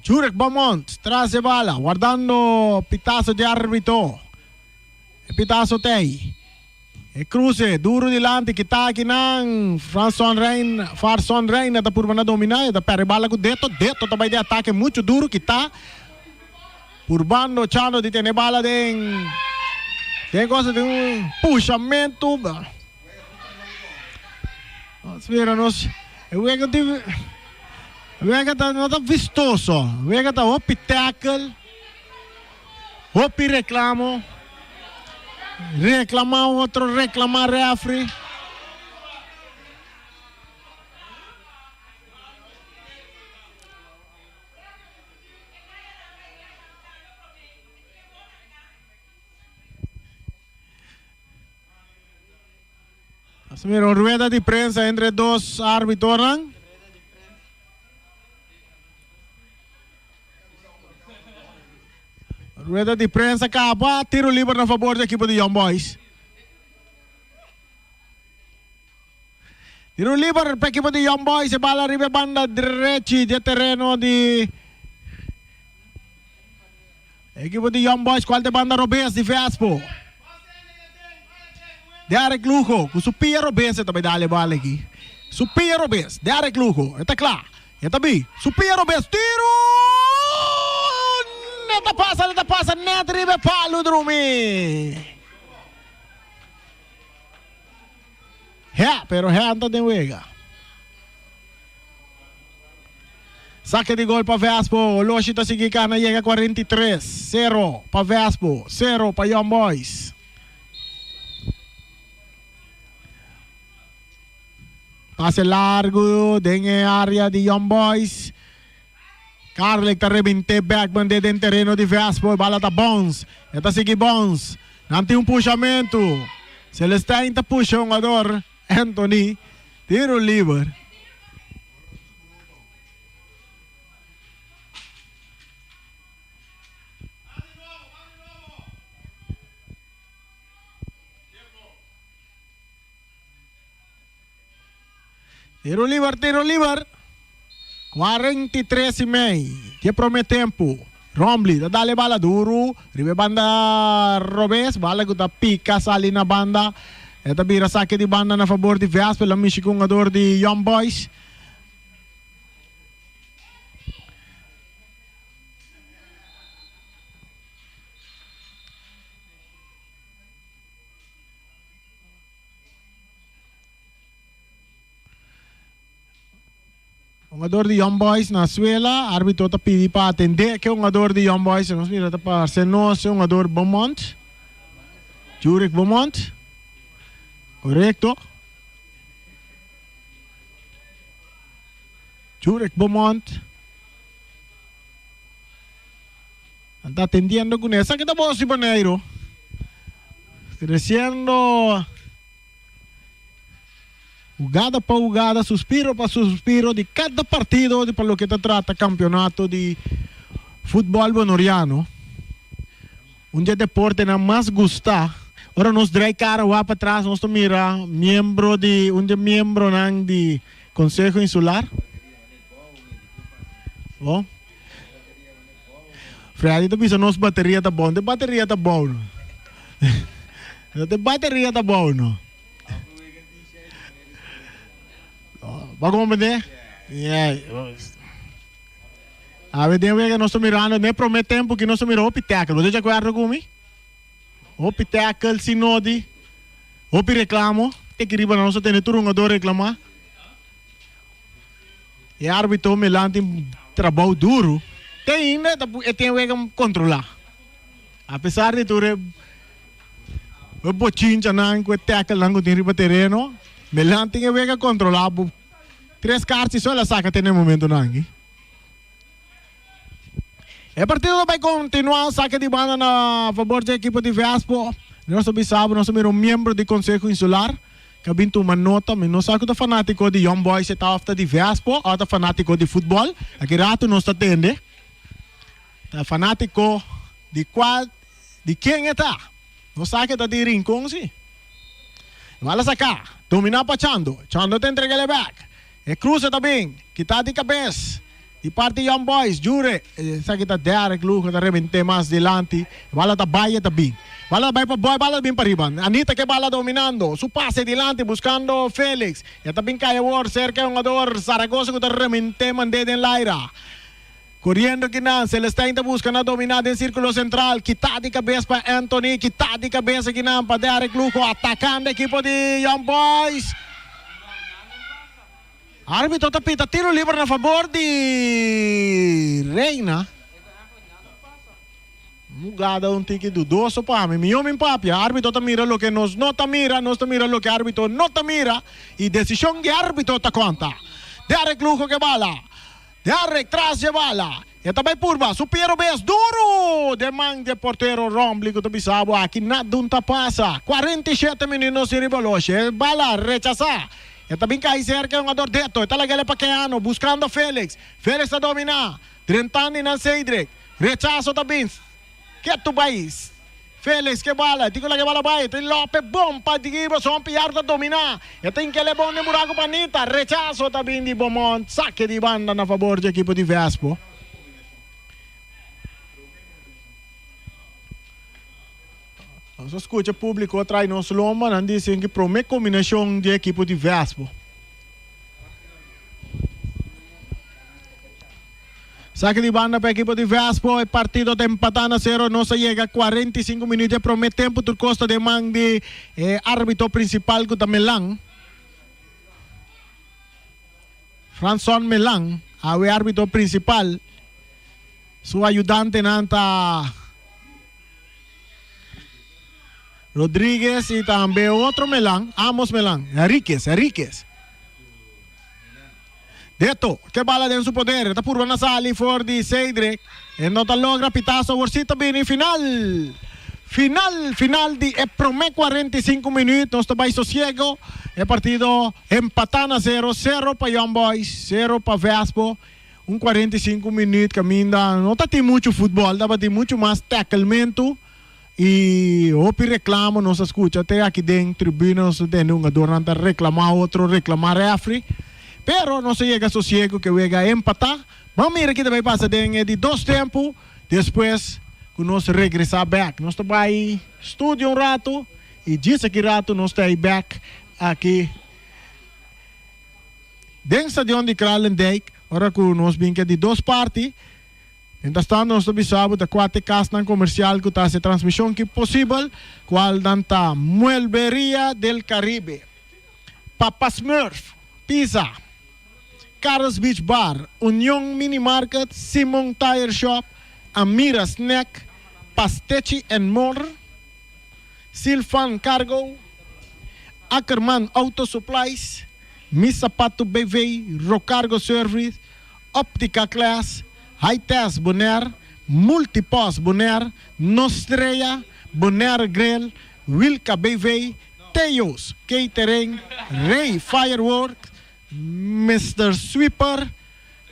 Jurek Beaumont traz a bala, guardando pitazo de árbitro. Pitazo Tei. E cruce, duro dilante, kita aqui ng Farson Rain, na por na dominar, da pere bala com Deto também de ataque muito duro, kita. Urbano Chano de ter bala tem coisa de puxamento. Nós Vega tá não tá vistoso. Vega tá hopi tackle. Hopi reclamo. Reclamar outro, reclamar refri. Assumiram rueda de prensa entre dois árbitros. Rueda de prensa acaba, tiro livre na favor da equipe de Young Boys. Tiro livre para a equipe de Young Boys, e bala arriba banda direita de terreno de equipe de Young Boys, qual de banda Robes de Vespo. Derek Lujo, com Supiro Bess, também dá a bola aqui. Supiro Bess, Derek Lujo, está claro. E também, Supiro Bess, tiro! Neta passa, neta ribe palo, Drumi. Pero anda de huega. Saque de gol para Vespo, Loshita Sigicana chega a 43, 0 para Vespo, 0 para Young Boys. Passe largo, dengue área de Young Boys. Carlek tá rebente back bandeira dentro terreno de Vespo, bala tá Bones, tá seguir Bones. Não tem puxamento. Celestine tá puxa um jogador, Anthony, tiro livre. Tiro livre. 43,5. Que promete tempo. Rombly, dá-lhe bala duro. Ribe banda Robes, bala que tá pica, sali na banda. Esta bira saque de banda na favor de Vespa, pela michikungador de Young Boys. Um jogador de Young Boys na suela, árbitro está pedindo para atender que um jogador de Young Boys, nós mira tá para ser nosso, um jogador Beaumont, Jurek Beaumont, correto? Jurek Beaumont, está atendiendo con esa que está Voz di Bonaire, creciendo. Jugada para jugada, suspiro para suspiro de cada partido de para lo que te trata campeonato de fútbol bonoriano. Un día deporte nada más gusta. Ahora nos trae cara va para atrás, nos mira miembro de miembro de Consejo Insular. Oh. Freddy te pisa nos bateria tá bom, de bateria tá bom. De bateria tá bom, não. Vamos ver? A ver, que nós estamos mirando, nem promete tempo que nós estamos mirando o piteca. Você já conhece comigo? O piteca, o sinode, o reclamo. Tem que ir para nós ter tudo um ador reclamar. E a árbitro me lança trabalho duro. Tem ainda, tem que controlar. Apesar de tudo, o bochincha não, o teca não tem riba terreno. Me lança tem que controlar. 3 cartas só ela saca até no momento não. O partido vai continuar, saque de banda na favor da equipe de Vespo. Nós sabemos, nós somos membro do Conselho Insular. Que bintu uma nota, mas nós somos fanático de Young Boys, está after de Vespo, ou fanático de futebol. Aqui rato nós atende. Está fanático de qual, de quem está. Nós sabemos que está de rincão, sim. Vai sacar, dominar para Chando. Chando te entrega ele back. E cruza também, que está de cabeça. E parte Young Boys, Jure, sabe que está Derek Lujo, está rebente mais delante. Bala da Baia também. Bala vai para boy, bala bem para riba. Anita que bala dominando. Su pase delante, buscando Félix. E também cai o cerca de um jogador Zaragoza que está rebente mandado em Laira. Corriendo que não, Celestine está buscando dominar em círculo central. Que está de cabeça para Anthony, que está de cabeça que não para Derek Lujo, atacando a equipe de Young Boys. Árbitro tapita, tiro livre na favor de Reina. Mugada um tique dudoso para mim. Meu homem papi, árbitro tá mira lo que nos não tá mira lo que árbitro não tá mira. E decisão que árbitro tá conta. Derek Lujo que bala. Derek traz de bala. E também purba, Supiro Bess duro. Demang de portero Rombly que tu bisabo aqui nada um passa. 47 minutos de riboloche. Bala rechaça. E também cai cerca um jogador deto. Está lá ele paqueano, buscando Félix. Félix está dominar. Trentani na Cedric. Rechaço também. Que tu vais? Félix que bala. Tico lá que bala vai. Tem Lope bom para digiba. Só piar da dominar. E tem que ele bom de buraco panita. Rechaço também de Beaumont. Saque de banda na favor da equipe de Vespo. Nós escuta público atrás nosso lomba, não dizem que promete combinação de equipo de Vespo. Saque de banda para a equipe de Vespo, o partido está empatando a 0, não se chega a 45 minutos, promete tempo por costa de mão de árbitro principal que está Melang. François Melang, o árbitro principal, su ayudante nanta Rodríguez e também outro Melang, ambos Melang, Enriquez. Deto, que bala dentro su poder, está por na sali for di Cedric, e nota logra pitazo, Borsita bini final di promé 45 minutos, nós também sosiego, e partido empatando a 0 para Young Boys, 0 para Vespo, 45 minutos caminda, não tem muito futebol, dá tem muito mais tacklemento, e opi reclamo, nós escuta até aqui dentro, tribunas, tem um durante reclamar outro, reclamar refri, pero não se chega sosiego que chega a empatar. Vamos ver aqui também passa de 2 tempos. Depois que nós regressar back. Nós estamos aí estúdio rato. E diz aqui rato nós estamos back aqui. Dentro do estadião de Kralendijk. Ora que nós vimos de 2 partes. Então nós estamos sabendo da 4 casas comercial que está a transmissão que possível. Qual danta Muelberia del Caribe. Papa Smurf. Pizza. Carlos Beach Bar, Union Mini Market, Simon Tire Shop, Amira Snack, Pastechi and More, Silfan Cargo, Ackerman Auto Supplies, Miss Sapato BV, Rocargo Service, Optica Class, High Test Bonaire, Multipos Bonaire, Nostreia, Bonaire Grill, Wilka BV, Teos Catering, Ray Fireworks, Mr. Sweeper,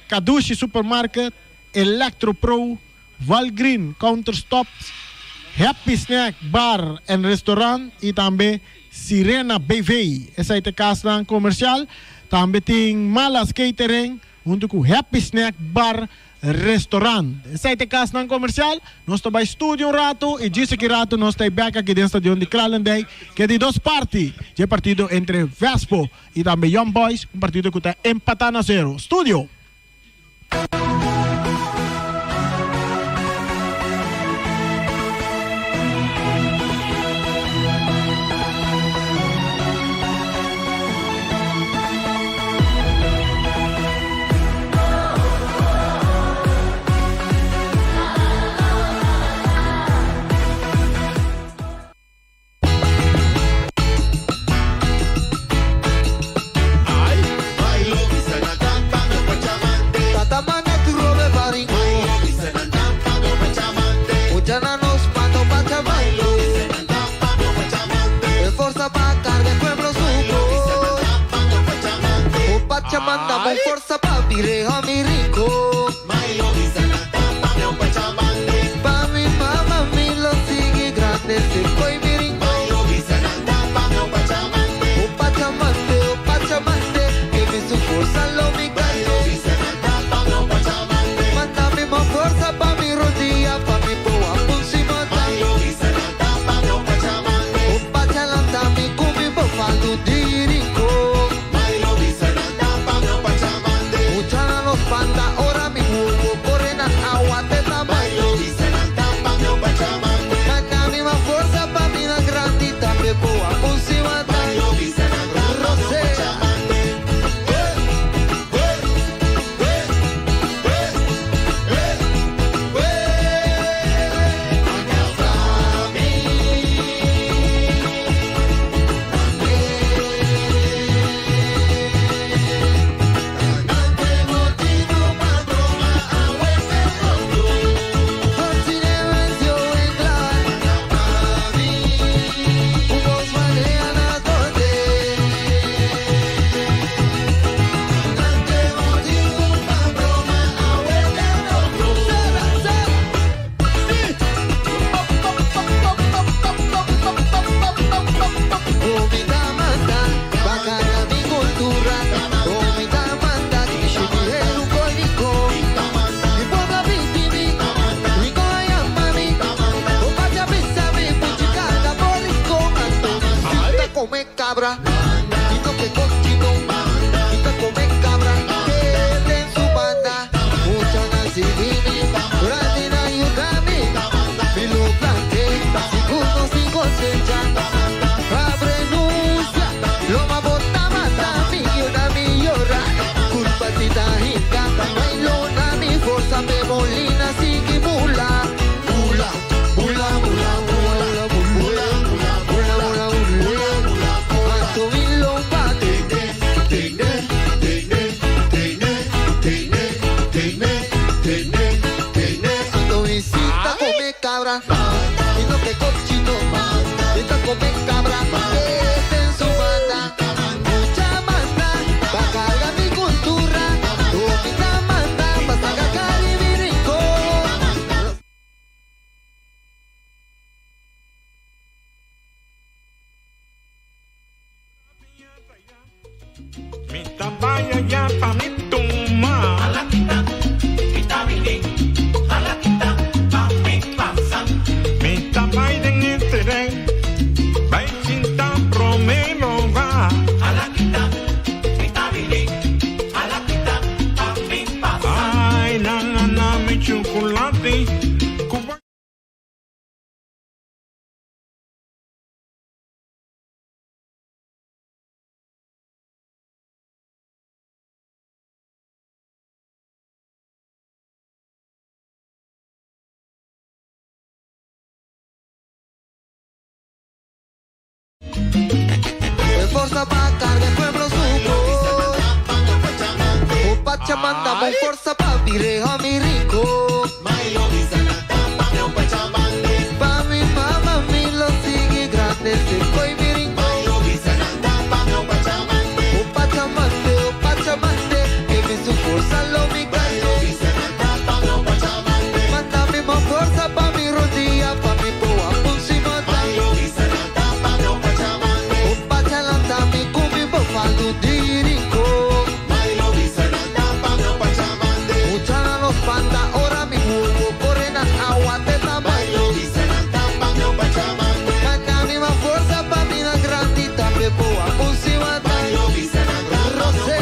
Kadushi Supermarket, Electro Pro, Valgreen Counter Stops, Happy Snack Bar and Restaurant e também Sirena BV. Essa é a casa comercial. Também tem Malas Catering, junto com Happy Snack Bar Restaurant. Essa é a casa comercial. Nós estamos em estúdio rato e disse que rato nós estamos back aqui dentro do estadião de Kralendijk, que é de 2 partes. É partido entre Vespo e também Young Boys, partido que está empatando a 0. Estúdio. Mandamos forza papi, reja mi rico. Pa mi mamá mi lo sigue grande, se coi mi rico. O Pachamante, que mi su forza lo mi calle. Mandame más forza pa mi rodilla, pa mi poa punsimata. O Pachalanta mi cumi bofalo di rico. banda, y no que cochino, y no come cabra, que en su banda. Mucha manda, pa' cargar mi cultura, mucha manda, pa' sacar mi rincón. Mi tabaya ya pa' mi tuma. Mi tabay de ngetere, bay cinta promelo va. Ay, na mi chocolate, Cuba. Forza pa' cargar el pueblo supo. O Pachamanda, con fuerza pa' vireja mi rico. Pa' mi mamá, mi lo sigue grande, se fue mi rico. O Pachamande, que me su fuerza lo mi canto. Mándame más fuerza pa' mi rodilla, pa' mi poa, puncimata. O Pachalanta, mi cumi, bofaldo, dirico. Muchana los panda, ahora mi huevo, corren al agua de tamaño. Mándame más fuerza pa' mi la grandita, me poa, puncimata. Rosé.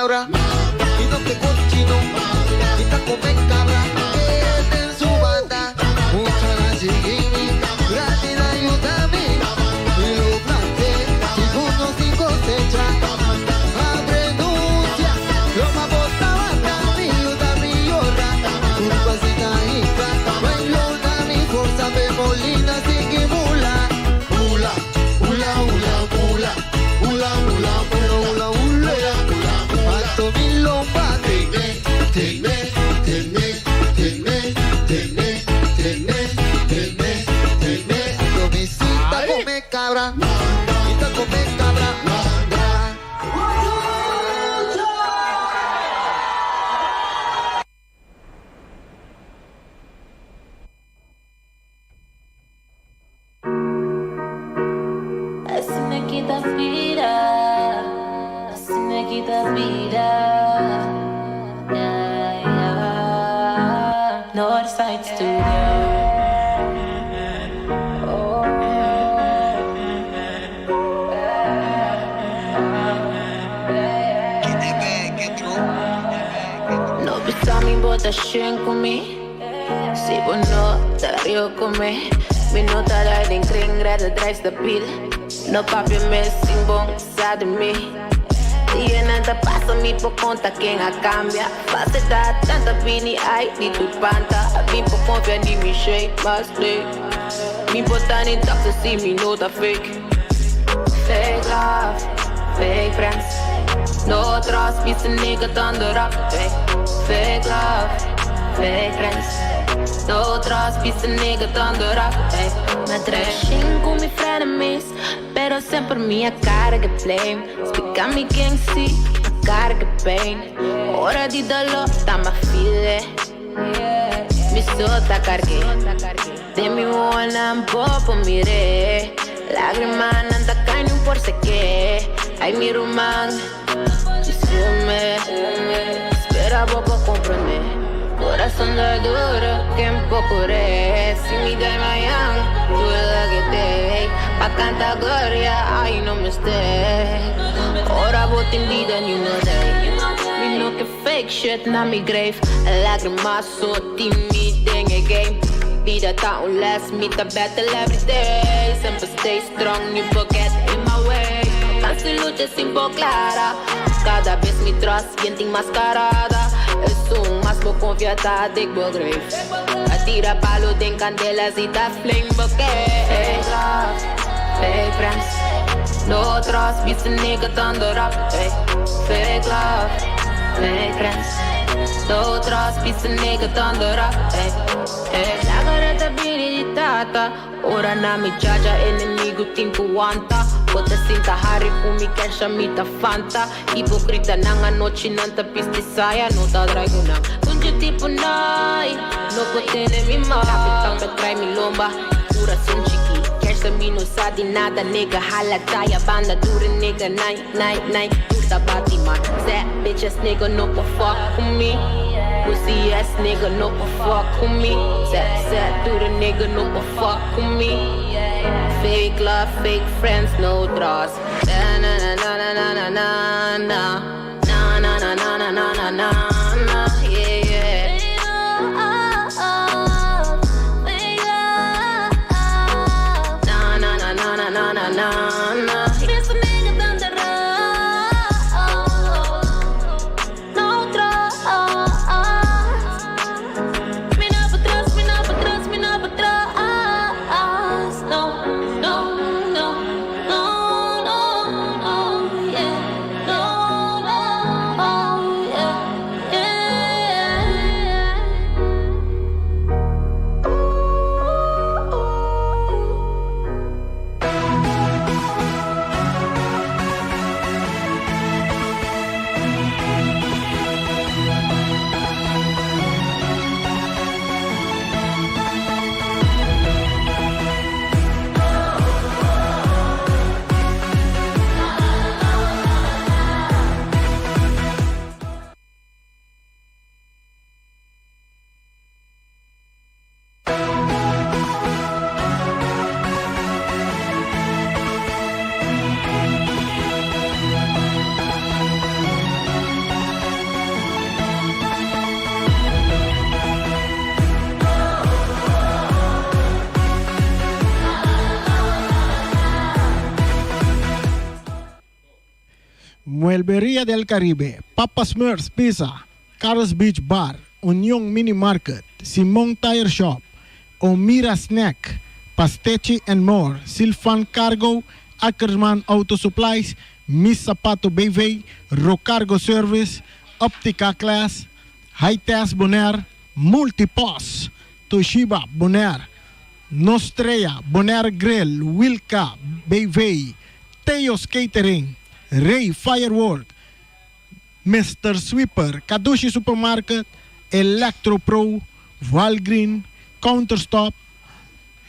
cabra, y no te cochino, y te come cabra, que en su banda, mucha la chiquini, gratis ayúdame, y lo planté, segundo sin cosecha, a renuncia, lo más botaba mi ayuda mi llora, curvasita y plata, bailo da mi fuerza, me molina, sigue mula, mula, mula, mula, mula, mula, mula, mula, mula, mula, mato mi lomba, Visita come cabra, visita come cabra, así me quita vida, así me quita vida. Yeah, yeah. Northside Studio. No besami bota shen kumi, si bono tario kumi. Minuta daar den kring redden drijft stabiel. No papi me sin bon sa de mi. Tiene te paso mi po conta quien a cambia. Pase da tanta pini ay ni tu panta. Mi po confia ni mi shake mas day. Mi botan in taxi si mi nota fake. Fake love, fake friends. No trust, be some nigga thunder up. Fake love, fake friends. No trust, be some nigga thunder up. Me trashin con mis frenemies, pero sempre minha cara que blame. Explica-me quem se, a cara que pain. Hora de dolor, tá ma filha. Me solta cargue, de mi buona un poco mire. Lágrima anda caindo por se que. Ay mi román, disfrume, espera poco comprender. Corazón de duro, que un poco re. Si mi day mañana, tú la que te pa' cantar gloria, ay no me esté. Ahora vos te vida ni una day. Me know que fake shit na mi grave. Lágrimas so timide en el game. Vida tá less, me tá battle every day. Sempre stay strong, you forget in my way. Canso lucha simple clara. Cada vez me traz gente enmascarada. Eu sou mais vou confiar, digo grave. Atira palo, tem candelas e tá flame bouquet. Fake love, fake friends. No trust, be some nigga thunder up. Fake love, fake friends. No trust, be some nigga thunder up. Agora tá bem de tata. Ora na me jaja, inimigo tempo wanta. Bota cinta Harry fumi quer chamita Fanta. Hipocrita nanga noite nanta piste saia. Não tá dragona, kunje tipo nai. No potene mi ma. Capitão me trai mi lomba. Coração chiqui, quer saber não sabe nada. Nega hala taia banda dura nega nai. Puta bate man. That bitch ass nigga no go fuck with me. Pussy ass nigga no go fuck with me. Sad dura nigga no go fuck with me. Fake love, fake friends, no trust. Na na na na na na na na na na na na na na na na. Yeah yeah. Na na na na na na na na. This a nigga done the no trust. Me no for trust, me no for trust, me no for trust. Mueblería del Caribe, Papa Smurfs Pizza, Carlos Beach Bar, Unión Mini Market, Simon Tire Shop, Omira Snack, Pastechi and More, Silfan Cargo, Ackerman Auto Supplies, Miss Zapato BV, Rocargo Service, Optica Class, High-Test Bonaire, Multipos, Toshiba Bonaire, Nostrea, Bonaire Grill, Wilka BV, Teos Catering, Ray Firework, Mr. Sweeper, Kadushi Supermarket, Electro Pro, Valgreen, Counterstop,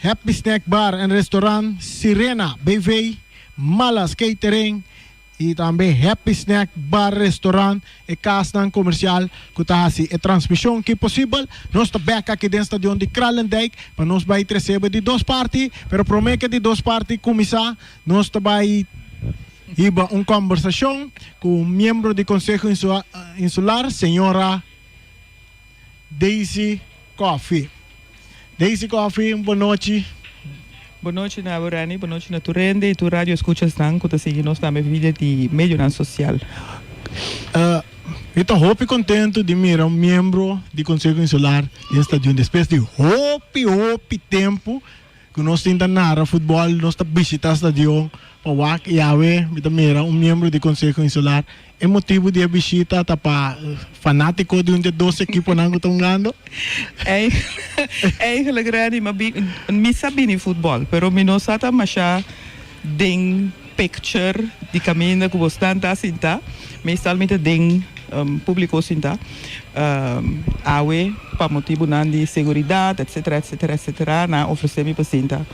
Happy Snack Bar and Restaurant, Sirena BV, Malas Catering, e também Happy Snack Bar Restaurant e casa comercial que está assim a transmissão que é possível. Nós estamos aqui dentro do estadião de Kralendijk para nós vai receber de duas partes, pero prometo que de duas partes começar nós vai iba uma conversação com um membro do Conselho Insular, senhora Daisy Coffee. Daisy Coffee, boa noite. Boa noite, Navarani. Boa noite, Naturende. E tu rádio escuchas tan, que te seguimos na minha vida de meio social. Eu estou muito contente de mirar um membro do Conselho Insular do Estado depois de hope tempo que nós tentamos narrar futebol, nós estamos visitando o estado para o e a ver, um membro do Conselho Insular. É motivo de visita para fanático de de 12 equipes que estão jogando? Eigenlijk, Rani, eu sabia de futebol, pero eu não sabia mais de picture de caminho que você está sinta, meestalmente de público sinta, awe para motivo de segurança, etc, na oferecer-me para sinta.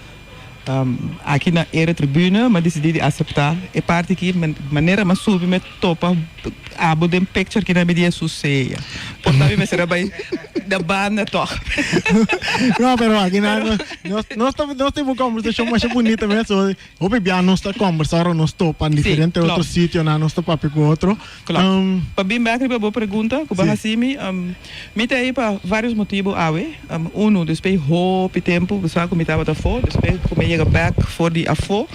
Aqui na era tribuna, mas decidi aceitar. É parte que maneira mais sub me topa abo de picture que na media suceia. Portanto, me será bem da banda toca. Não, pero aqui nós temos uma conversação mais bonita mesmo. O bebê nós está conversando, nós topa em diferente outro sítio, nós está para com outro. Claro. Para bem back para boa pergunta, que vai assim me tem aí para vários motivos awe. Depois hope tempo, você sabe como estava da fora, depois como chega back voor die afo,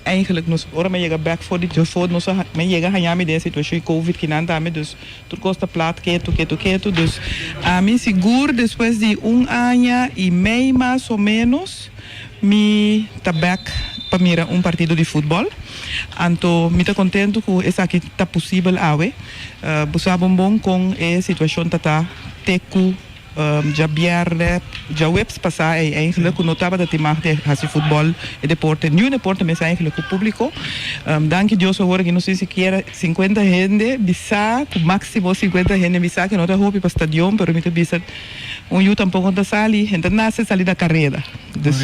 eigenlijk nos ora me chega back voor die afo, nos me chega hanhami de situação COVID que não dá-me, dus tudo custa plat quieto, dus a mim seguro depois de ano e meio mais ou menos me tá back para mirar partido de futebol. Então, me tá contente que essa aqui tá possível awe. Buscar bom com a situação tá teco já biarde, já webs passar eigenlijk notava da timar de hasi futebol e deporte, nieuw deporte mas eigenlijk o público. Dank Deus agora que não sei se quer 50 gente, bisa, com máximo 50 gente bisa que não tá hopi para stadion, pero me tá bisa eu tampouco tá sali, então nasce sali da carreira. Dus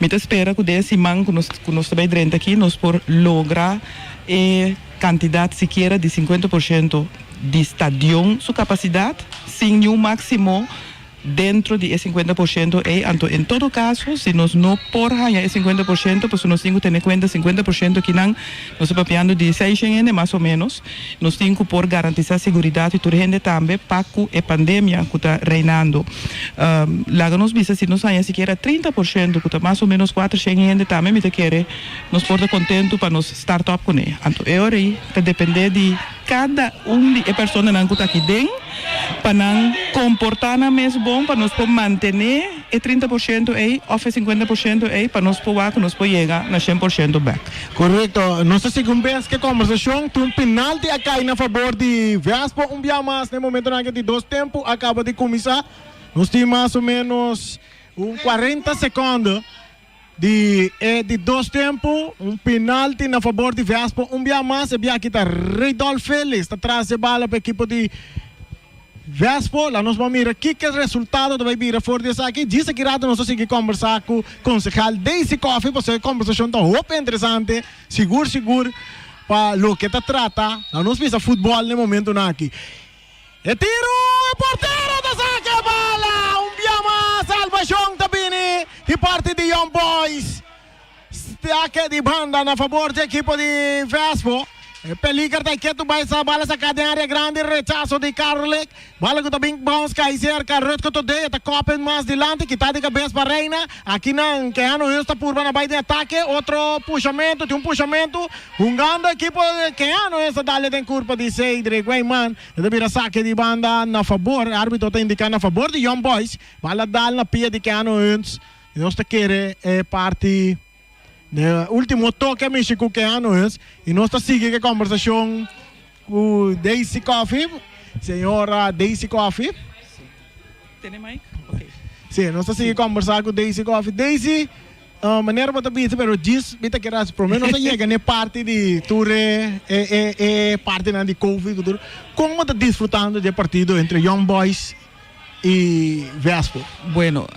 me tá espera que desse man que nós também dentro aqui nós por lograr e quantidade sequer de 50% de estadião, sua capacidade, sem nenhum máximo dentro de 50%. Em todo caso, se nós não porra já 50%, pues nós temos que ter em conta 50% que não, nós estamos papiando de 6 gente, mais ou menos, nós temos que por garantizar a segurança e tudo gente também, para a pandemia que está reinando. Lá nós vimos, se nós temos sequer 30%, que está mais ou menos 4 gente também, me quer, nós podemos contento para nós startup com ele. Então, é hora que depender de cada de pessoa que está aqui dentro, para não comportar mesmo bom, para nós manter e 30% aí, ou 50% aí, para nós poder chegar na 100% back. Correto. Não sei se vez que a conversação, tem um penalti aqui na favor de Vespo, dia mais, no momento em que de 2 tempos, acaba de começar, nós temos mais ou menos 40 segundos de 2 tempos, penalti na favor de Vespo, dia mais, e aqui está Redolf Félix, está atrás de bala para a equipe de Vespo, lá nós vamos ver aqui que é o resultado da vir fora dessa aqui. Disse que nós vamos seguir conversar com o concejal Daisy Coffee, porque a conversação está muito interessante, seguro, para o que está trata. Nós vemos futebol no momento aqui. E tiro, o porteiro da saque a bala, dia mais, salvação também de parte de Young Boys. Staque de banda na favor da equipe de Vespo. Película tá quieto, vai essa bola sacada em área grande, rechaço de Carlec. Bola que tá bem bounce, cai cerca, red que todo tá copa mais delante, que tá de cabeça para reina. Aqui não, que ano está por na baia de ataque, outro puxamento, tem puxamento. Ganda equipe que ano essa dale tem curva de Seidre, Guayman. Ele vira saque de banda na favor, árbitro tá indicando a favor de Young Boys. Bola dal na pia de que ano antes. Nós tá querer parte o último toque a México que ano antes. E nós tá seguindo a conversação com Daisy Coffee, senhora Daisy Coffee. Tem mic? Ok. Sim, nós estamos conversando com Daisy Coffee. Daisy, maneira para te pero diz, bita que era, pelo menos não chega na parte de ture, parte de Covid, como está desfrutando do partido entre Young Boys e Vespo? Bueno,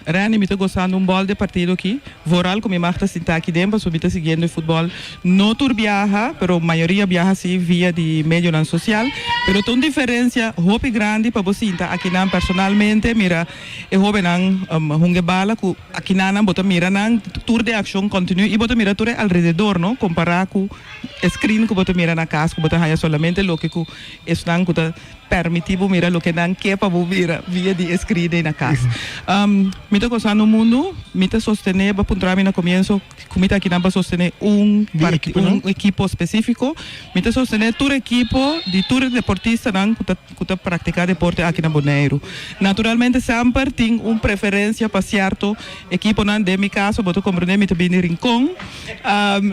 Rani, me está gostando bol de partido aqui. Voral, como me marca sentar aqui dentro, so me está seguindo o futebol. Não tur viaja, pero a maioria viaja sim via de meio não social. Pero tem diferença, hope grande para você sentar aqui não personalmente. Mira, hope não hunge bala, aqui não bota mira não tour de ação continua e bota mira tour alrededor, não? Comparar com screen que bota mira na casa, que bota haya solamente lo que es não que permitivo mira lo que não que para mira via de screen na casa. Me está gostando mundo, me está sostener para puntuar no começo, como está aqui não para sostener equipo específico, me está sostener todo equipo de todo deportista não que está praticar deporte aqui na Bonaire. Naturalmente sempre tem uma preferência para certo equipo não de meu caso, boto compreender me também de Rincón,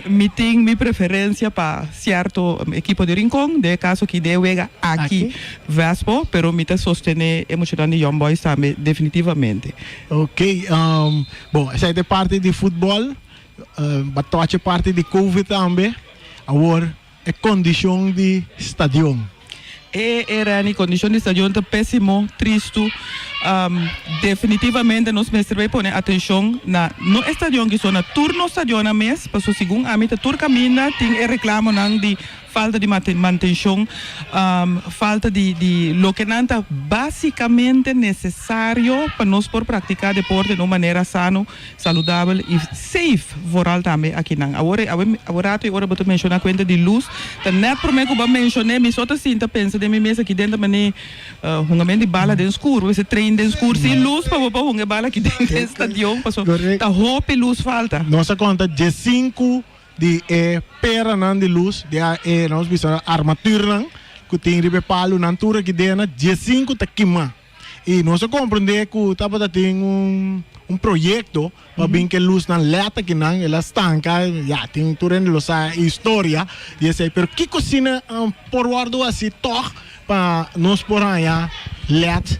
me tem minha preferência para certo equipo de Rincón, de caso que de juega aqui Vespo, pero me está sostener emocionante Young Boys também definitivamente. Ok, bom, essa é de parte de futebol, batoche parte de Covid também. Agora, é condição de estádio. Era a condição de estádio está péssimo, triste. Definitivamente nós mestres pôr atenção no estádio que só na turno estádio na mês, para o segundo a mim tur caminha tem reclamo não de falta de manutenção, falta de lo que não está basicamente necessário para nós por praticar deporte de uma maneira sano, saudável e safe, voral também aqui não. Agora eu vou mencionar a conta de luz, tá net por mim que eu vou mencionar, me só tá sinta pensa de mim mesmo aqui dentro mas hungamento de bala dentro escuro, esse trem dentro escuro sem luz para vou hungar bala aqui dentro do estádio, passou, tá roupa e luz falta. Nossa conta de 5 de pera nan de luz de nós bisa armatura nan que tem ribe palo nan tura que dena de 5 tá queima e nós compreender que tava tem projeto para bem que luz nan leta que nan ela estanca já tem tura de losa história e esse pero que cocina forward assim toch para nós por aí let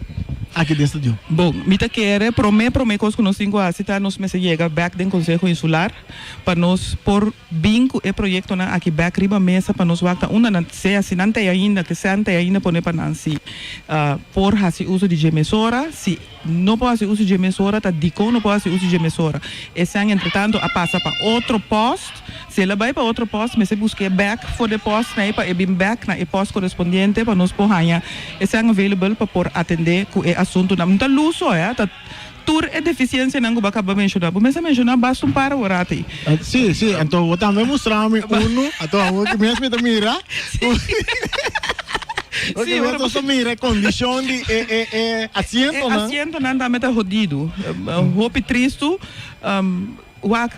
aqui dentro do bom, mita quer promete que nós cinco tá nós me chega back do Conselho Insular para nós por binco e projeto na aqui back riba mesa para nós vacta uma não sei assim não tem ainda que se ante ainda pone para não se por fazer uso de gemesora se não pode uso de gemesora tá dico não pode uso de gemesora esse ano entretanto a passa para outro posto se ela vai para outro posto mas se busque back for the post na para bem back na posto correspondente para nós por ganhar esse ano available para por atender com assunto não está luz tá tur é deficiência não vai acabar mencionar mas mencionar basta para o rati sim então vou também mostrar-me então vou começar a mirar Sim, você mira condição de assento, né? Assento não está muito jodido. Roupa triste.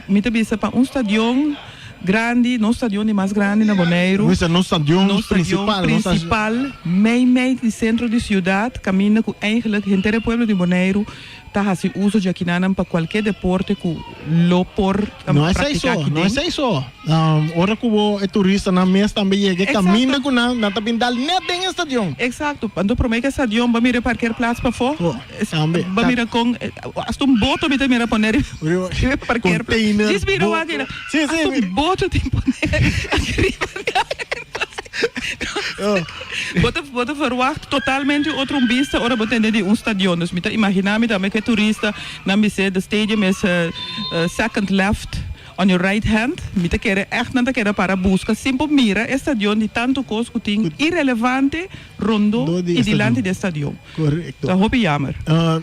Me te para estádio grande, no estádio mais grande na Bonaire. Mas no estádio principal, meio de centro de cidade, caminha com eigenlijk inteiro pueblo de Bonaire. Tá assim uso de aquinanan para qualquer deporte que lo por não é isso. Ora que o turista na mesa também chega caminha com na tá pindal net em estádio. Exato. Quando promete que estádio vai mirar qualquer plaats para fora. Vai mirar com hasta boto me mira poner parquear. Diz mira aqui. Sim. Boto tem poner aqui. Bota verwacht totalmente outro vista ora bota de estádio. Dus me imaginar me também que turista na mesa the stadium is second left on your right hand. Me quer echt não quer para busca simple mira estádio de tanto coisa que tem irrelevante rondo e delante do estádio. Correto. Tá hope jammer.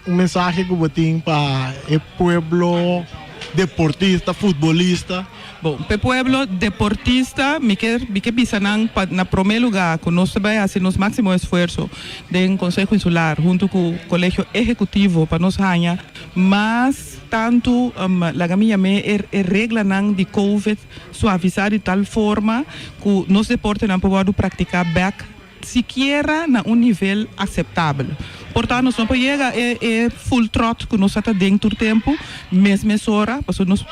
Mensagem que eu tenho para o pueblo deportista, futebolista. Bom, pe pueblo deportista, mi que bisanang na primeiro lugar, que nós vai fazer nosso máximo esforço do Conselho Insular, junto com o Colégio Executivo, para nós ganhar, mas tanto la gaminha regra nang de COVID suavizar de tal forma que nos deportes não podem praticar back sequer na nível aceitável. Portanto, nós não podemos chegar a full trot que nós estamos dentro do tempo, mesma hora, porque nós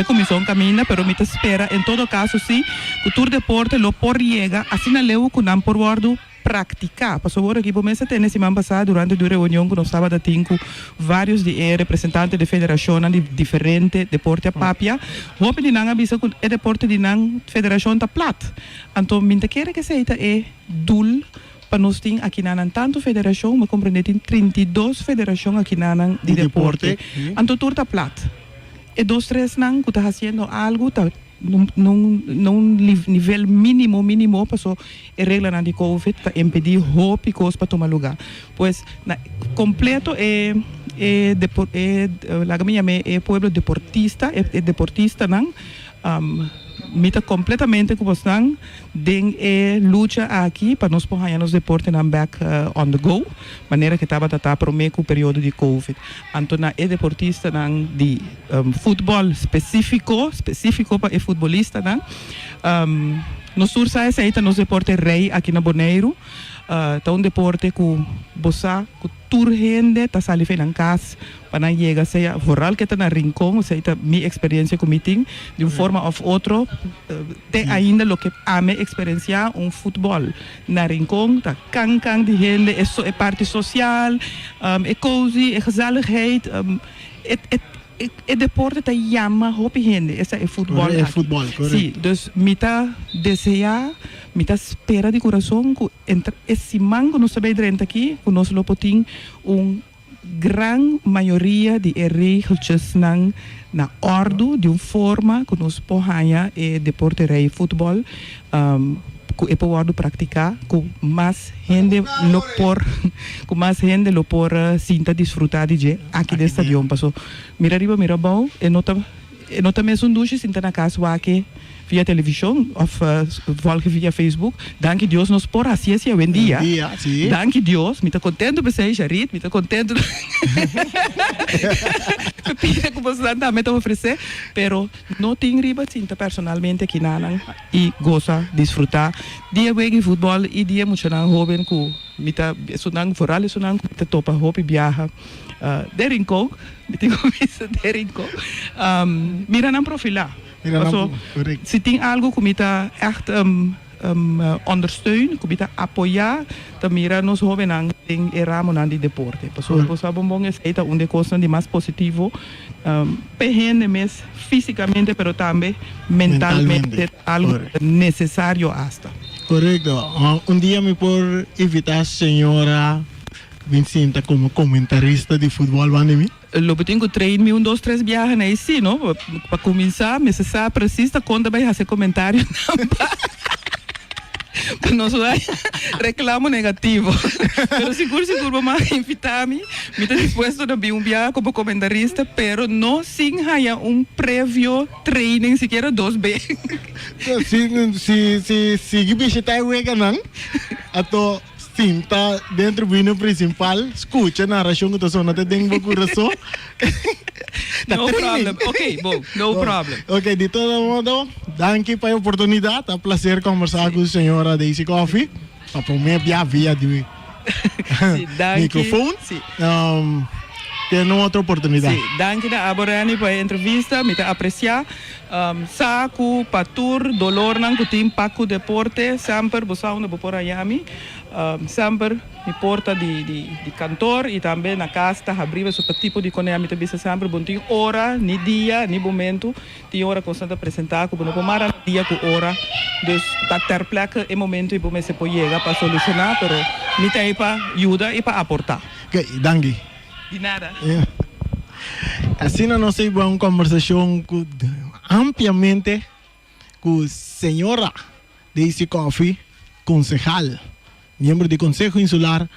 começamos a caminhar, mas nós espera, em todo caso, sim, que o deporte lo por chegar, assim na leu que não por guardo praticar. Passou aqui por mês tem semana passada durante a reunião que nós estava com vários representantes de federação de diferentes deportes a papia. Hope de não avisa que o deporte de não federação está plat. Então, minha quer que seja é dul para nós ter aqui na tanto federação, mas compreender tem 32 federações aqui na de deporte. Então, tudo está plat. E 2-3 não que está fazendo algo tá num nível mínimo passou a regra de COVID para impedir roupa e coisas para tomar lugar. Pois, completo la minha é pueblo deportista, deportista não, mita completamente como estão, den luta aqui para nós pôr nos deportes não back on the go, maneira que estava para o meio período de COVID. Então, é deportista não de futebol específico para o futebolista não. Nos sursa essa aí nos deportes rei aqui na Bonaire. Tá deporte que bossa que turgente tá sali em casa para chegar seja voral que tá na rincón, seja minha experiência com meeting de uma forma ou outra tem ainda lo que a me experienciar futebol na rincón tá can de gente é parte social é cozy é gezelligheid é deporte tá chama hopi gente essa é futebol é futebol correto sim dus mita desejar mita espera de coração que entre esse mango nós sabemos dentro aqui que nós lo poting gran maioria de regras na ordem de uma forma que nós podemos deporte rei futebol que é poder praticar com mais gente lo por sinta desfrutar de aqui do estádio passou mira arriba mira bom e nota mesmo duche sinta na casa aqui via televisão ou volge via Facebook. Danke Deus nos por a ciência hoje em dia. Danke Deus, me tá contento por ser Jarit, me tá contento. Pira como você anda me tá oferecer, pero não tem riba sinta personalmente aqui na e goza desfrutar dia de futebol e dia muito na jovem que me tá sunang foral sunang me tá topa hopi viaja. Derinko, me tenho visto derinko. Mira na profilar. Se tem algo que me está echt ondersteunen, que me está apoiar, também nos jovens em ramo de deporte. Porque o bom é uma coisa de mais positivo, perrende mais fisicamente, mas também mentalmente, algo necessário hasta. Correcto. Dia me por evitar a senhora Vincenta como comentarista de futebol, Vanemi? Lo tenho treino 2, 3 viagens aí sim, não? Para começar, mas se precisa quando vai fazer comentário, para nós reclamo negativo. Pero seguro vamos invitar-me, me está disposto a vir viagem como comentarista, pero não sem haya prévio training sequer 2 vezes. Se visitar o Eganang, ato sim, tá dentro do hino principal, escuta a narração que tu só não te tem o coração. No problem. Ok, bom, no problem. Ok, de todo modo, danke pela oportunidade, é um prazer conversar com a senhora Daisy Coffee. A primeira via de microfone. Tem outra oportunidade. Sim, danke da Aborani pela entrevista, me apreciar. Saco, patur, dolor nang kutim paku deporte, sempre buscar onde por ayami. Sempre me porta de cantor e também na casa está abrindo esse tipo de coisa, me também sempre bom tem hora, ni dia, ni momento, tem hora constante apresentar, como não pomara dia com hora, dus tá ter placa e momento e bom se pode chegar para solucionar, pero me tem para ajuda e para aportar. Ok, danke. De nada. Yeah. Assim nós temos uma conversação ampliamente com a senhora Daisy Coffee, concejal, membro do Conselho Insular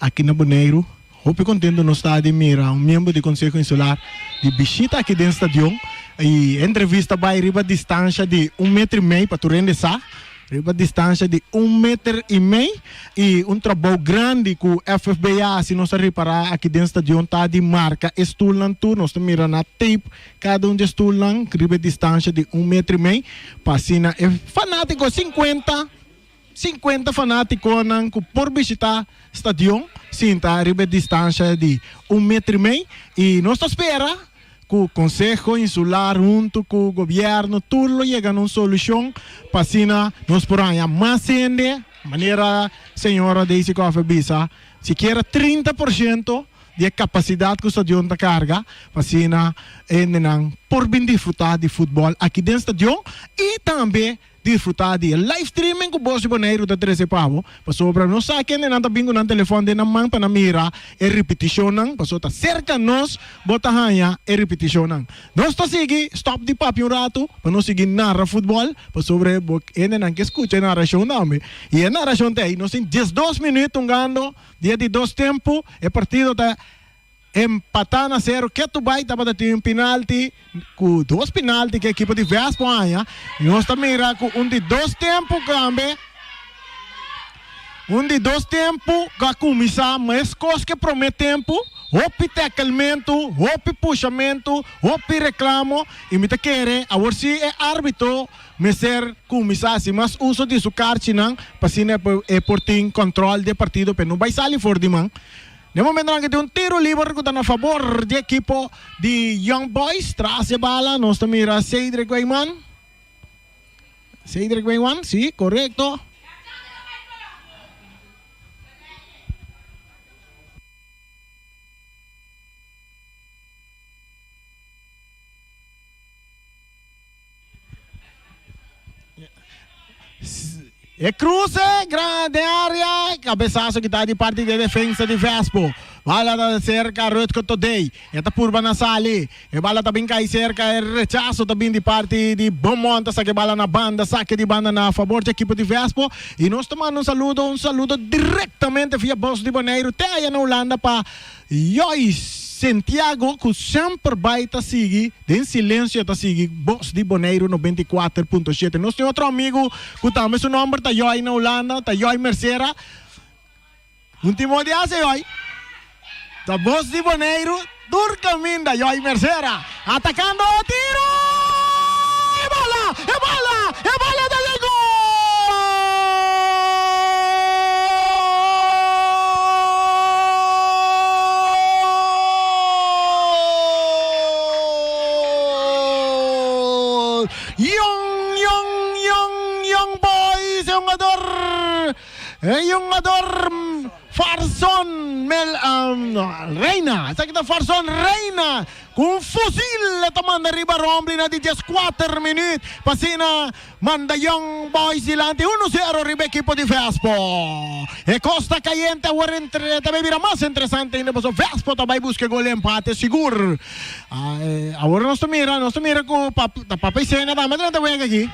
aqui na Bonaire. Hope contento no estado de Mira, membro do Conselho Insular de visita aqui dentro do estádio. e entrevista vai riba distância de 1,5 metro para tu rende sa. Riba distância de 1,5 metro e trabalho grande que o FFBA, se nós reparar aqui dentro do estadião, tá de marca estulan tu, nós estamos mirando na tape, cada de estulan, riba distância de 1,5 metro, passina é fanático 50 fanáticos que por visitar estadião, sim, tá riba distância de 1,5 metro e nós espera que o Conselho Insular junto com o governo tudo chega a uma solução para assim nós poramos mais gente, maneira senhora desse que bisa, se quer 30% de capacidade que o estadião da carga, para assim por bem desfrutar de futebol aqui dentro do estadião e também desfrutar de live streaming com o Voz di Bonaire da 13 pavo, para sobre não sabe quem não está bingo no telefone de na mão para mira e repetição não, para sobre cerca nós bota hanha e repetição não. Nós está seguir stop de papi um rato para nós seguir narra futebol, para sobre ele não que escuta narração não, e a narração tem nós tem 12 minutos gando dia de 2 tempo e partido tá empatar na 0, que tu vai tava ter um penalti com 2 penalti que a equipe de Vespo ganha e nós também irá com de 2 tempos cambe de 2 tempos que começar mas coisa que promete tempo opi teclamento, opi puxamento, opi reclamo e me te quer a se é árbitro me ser começar se mas uso de sucar chinang para se é por ter controle de partido para não vai sair fora de mão. No momento que tem tiro livre que está a favor do equipo de Young Boys, traz a bala, nós estamos a Cedric Wayman, sim, correto. E cruce, grande área, cabeçaço que está de parte de defesa de Vespo. Bala da cerca, Rutko Todei. Eta purba na sali. E bala também cai cerca, e rechaço também de parte de Beaumont. Saque bala na banda, saque de banda na favor da equipe de Vespo. E nós tomamos um saludo diretamente via Voz di Bonaire. Até aí na Holanda para Joyce Santiago, que sempre vai estar seguindo, em silêncio está seguindo, Voz di Bonaire 94.7. Nós temos outro amigo, que também seu nome está Joy na Holanda, está Joy Mercera. Último dia, Joy. Da Voz di Bonaire, Durcamin da Joy Mercera. Atacando o tiro! E bola da Young Boys, yung ador Farson Reina, sa kita Farson Reina kung fusil ito man na riba rombli na di just 4 minutes pasina manda Young Boys silante 1-0 riba equipo di Vespo e Costa Caliente também vira mais interessante ainda so Vespo também busca gol empate seguro agora nós mira com papay cena também não tem aqui.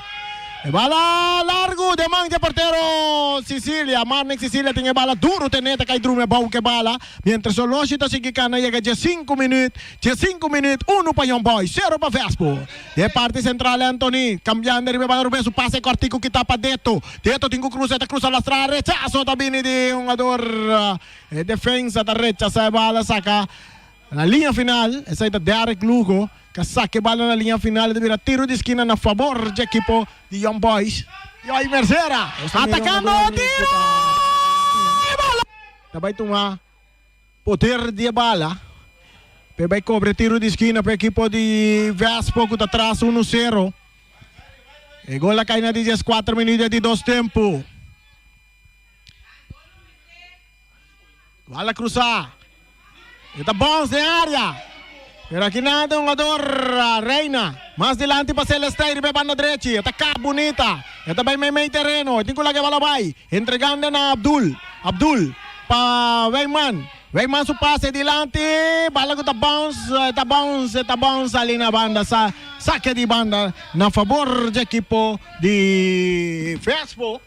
Bala largo de manca portero Sicilia, Marnik Sicilia tiene bala duro teneta kay drume bau ke bala. Mientras solo sita sige kana llega de 5 minutos, 1 pa Young Boys, 0 pa Vespo. De parte central Anthony, cambiando de bala Rubén, su pase cortico que tapa Deto tengo cruza la strada rechazo tabini de un ador defensa da rechaza bala saca na linha final, essa aí da Derek Lugo. Saque bala na linha final de vira tiro de esquina na favor do equipo de Young Boys. E aí Mercera atacando o tiro e bala vai tomar poder de bala vai cobre tiro de esquina para o equipo de Vespo que está atrás 1-0 e gol cai na 14 minutos de 2 tempo bala cruzar está bom de área. Pero aqui nada um ador Reina. Mais delante para Celeste e banda direita. Ataca bonita. Esta vai meio terreno. Tem que lá que bala vai. Entregando na Abdul para Weyman. Weyman su passe delante. Bala que tá bounce ali na banda. Saque de banda na favor do equipo de Vespo.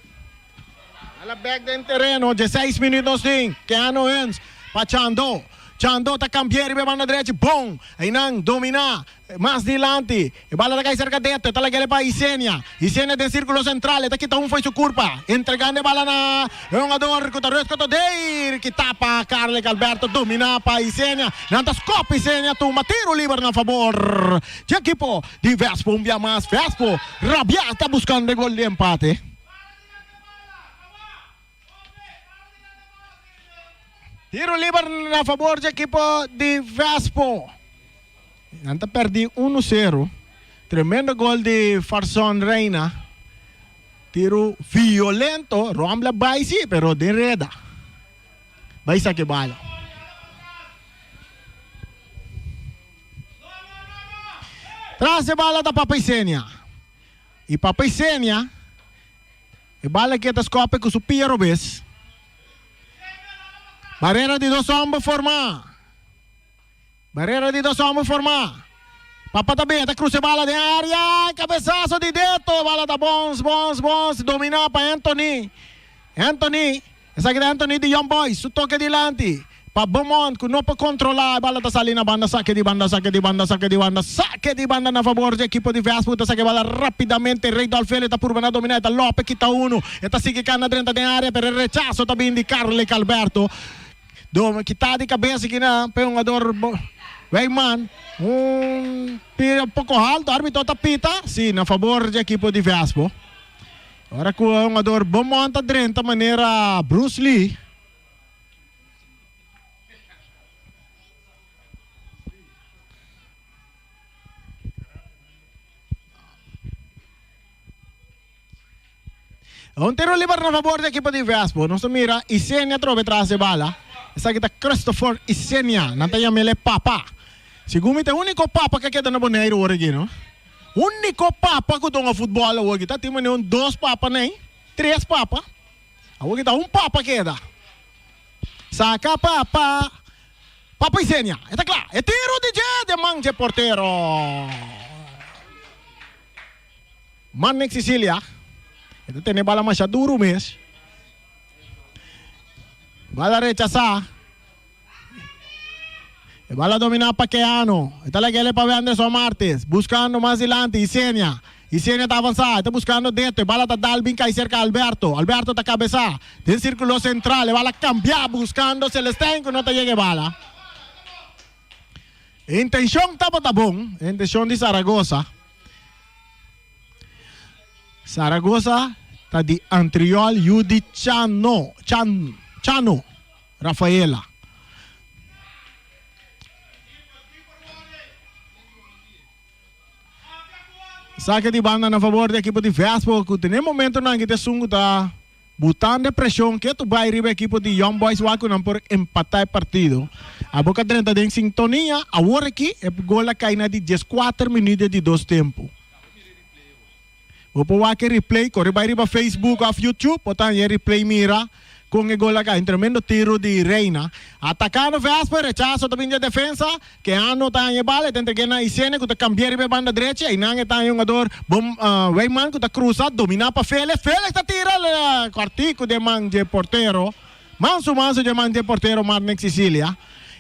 Ela back dentro terreno. 16 minutos sim. Que ano antes. Pachando. Chando ta cambiare be banda derecha. Bom. Aí não domina. Mais dilante. E bala da cai cerca dentro. Tá legal para Isenia. Isenia tem círculo central. Tá aqui tá foi sua curva. Entregando a bala na jogador que tá rescato dele. Que tapa Carlos Alberto domina para Isenia. Nantas copa Isenia toma tiro livre na favor. De equipo de Vespo um dia mais. Vespo rabiata buscando gol de empate. Tiro livre na favor de equipo de Vespo. Anta perdi 1-0. Tremendo gol de Farson Reina. Tiro violento. Rombla baisi, pero de reda. Baisa que bala. Tras de bala da Papaisenia. E Papaisenia. E bala que escope com o Piero Bes. Barreira de 2 homens formar. Barreira de 2 homens formar. Papa também, tá cruza bala de área. Cabeçaço de dentro. Bala da bons. Dominar para Anthony. Essa aqui é Anthony de Young Boys. Su toque dilante. Para Beaumont, que não pode controlar. A bala tá saindo na banda. Saque de banda na favor do equipo de Vespo. Tá saque bala rapidamente. Rei do Alfele tá por banda dominar. Tá Lopes que tá 1. Tá sigue cana dentro da área. Pero el rechazo também de Carlos Alberto. Que tá de cabeça aqui na jogador Weyman. Um pouco alto. Árbitro tá pita. Sim, na favor do equipo de Vespo. Agora com o jogador Beaumont tá dentro da maneira Bruce Lee. Un tiro libre a favor del equipo de Vespo. Non si mira, Isenia trova atrás de bala. Essa aqui está Christopher Isenia. Não te llame ele Papa. Segundo é o único Papa que queda na Bonaire hoje, não? Único Papa que toma futebol hoje. Tá? Temos 2 Papa, nem? 3 Papa. Hoje está Papa queda. Saca Papa. Papa Isenia. Está claro. É tiro de manje porteiro. Manek Sicilia. Ito tiene bala masyado duro mes. Bala rechazar. Bala dominar para Keano. Esta la quiere para Anderson Martes. Buscando más adelante. Isenia está avanzada. Está buscando dentro. Bala está Dalvin cae cerca Alberto. Alberto está cabeza. Del círculo central. Bala cambiar buscando Celestén que no te llegue bala. Intención está tabón. Intención de Zaragoza. Zaragoza está de Antriol Yudi Chano Rafaela. Saque de banda na favor do equipo de Vespo, que tem momento na que te sungo tá botando pressão que tu vai riba equipo de Young Boys Waco não por empatar o partido. A boca dentro de sintonia, a hora aqui é gol a cair na de 14 minutos de 2 tempos. O pode replay, corre vai riba Facebook ou YouTube, portanto replay mira com o gol acá, tremendo tiro de Reina. Atacando Vespo, rechazo também de defesa, que ano tá em bala, tem que na Isenia, que tá cambiar a banda direita, e não tá em jogador, Weyman, que tá cruzado, dominar para Félix tá tirando quartico de man de porteiro, manso de man de porteiro, Marnex Sicilia.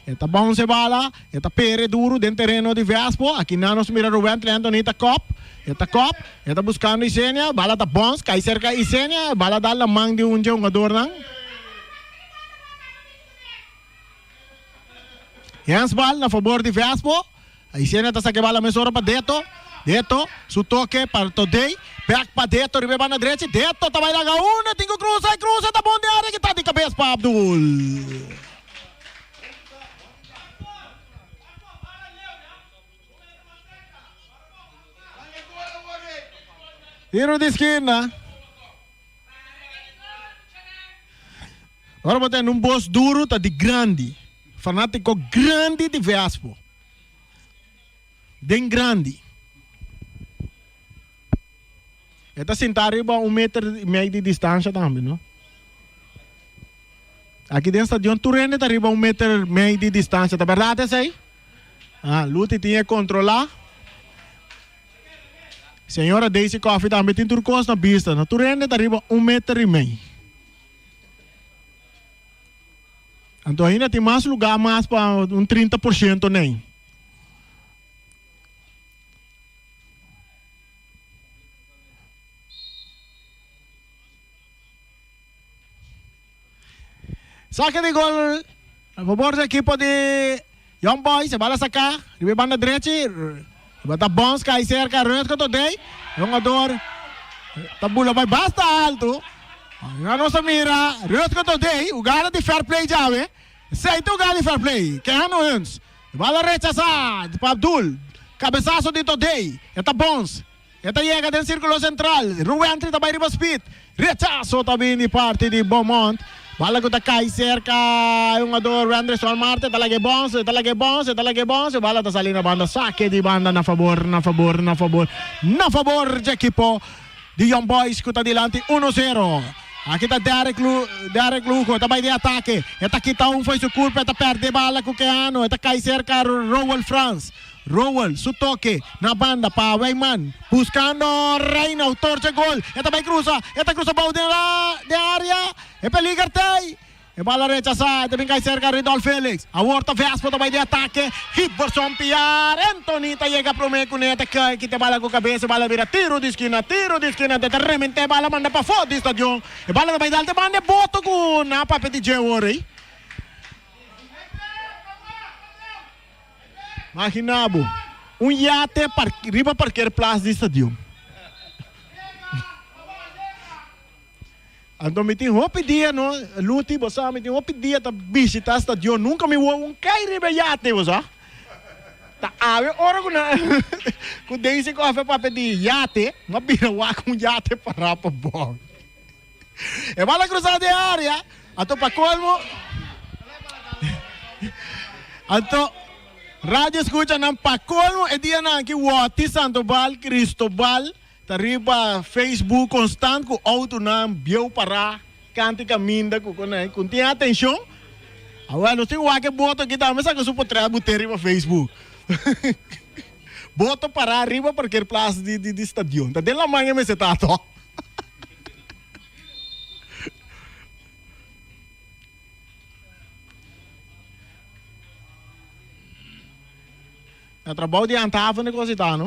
Eta bom se bala, eta pere duro dentro terreno de Vespo, aqui não nos mira Rubén, Anthony tá cop, eta buscando Isenia, bala tá bons, cai cerca Isenia, bala dá la mão de jogador não. Handball na favor de Vespo. A Isenia tá saque bala mesora para Deto, su toque para Todei, back para Deto, riba na direita, Deto tá vai lá una, tem que cruza, tá bom de área que tá de cabeça para Abdul. Tiro de esquina. Agora botando boss duro, tá de grande. Fanático grande de Vespo. Bem grande. Está sentado arriba 1,5 metros de distância também, não? Aqui dentro do estadião, Turene está arriba 1,5 metros de distância. Tá verdade essa aí? Lute tinha que controlar. Senhora Daisy Coffee também tem turcos na pista. Na Turene está arriba 1,5 metro. Então ainda tem mais lugar mais para 30% nem. Saque de gol a favor da equipe de Young Boys. Se bala sacar, ribe banda direita, bata bons, cai cerca, Rötko today. Jogador, tabula vai basta alto. Na nossa mira, Rötko today, o cara de fair play já, ve? Seita o cara de fair play, que é no uns. Bala rechazada, para Abdul, cabeçaço de today, está bons. Esta chega dentro do círculo central, Rui entra também riba speed, rechazo também de parte de Beaumont. Bala ko takay cerca yung ador Anderson Marte talaga bons, bala ta sali na banda, saque de banda na favor de equipo de Young Boys ko ta dilante 1-0. Aqui tá Derek Luco, também de ataque. Eta kita foi su culpa, eta perde bala ko Keano, eta kay cerca Rowell France. Rowell, su toque na banda pa Weyman, buscando Reina, autor de gol. Eta cruza baú de área. É peligarte. É bala rechazada, também cai cerca Ridol Felix. A Horta Vespo também de ataque. Hibberson Piar, Antonita chega pro meio com neta, que te bala com cabeça, bala vira tiro de esquina, te bala manda para fora do estádio. E bala também dá, te manda boto com na papel de Jeori. Imaginabo, iate riba parqueiro place do estádio. Então me tem um dia, no luti, você me tem um dia tá visitar estádio, nunca me vou cai riba iate, você. Tá ave ora com desse que eu para pedir iate, uma bira wa com iate para bom. É bala cruzada de área, ato para colmo. Ato rádio escucha nang pakolmo e dia na ki Wati Sandoval Cristobal tariba Facebook constant ko auto na biyo para kanti kaminda ko kunay kun tinha atenção awalo sing wa ke boto kita mesa ko supo tra buteri pa Facebook boto para arriba porque place de stadion ta dela manhã me setato é trabalho de antava negociar,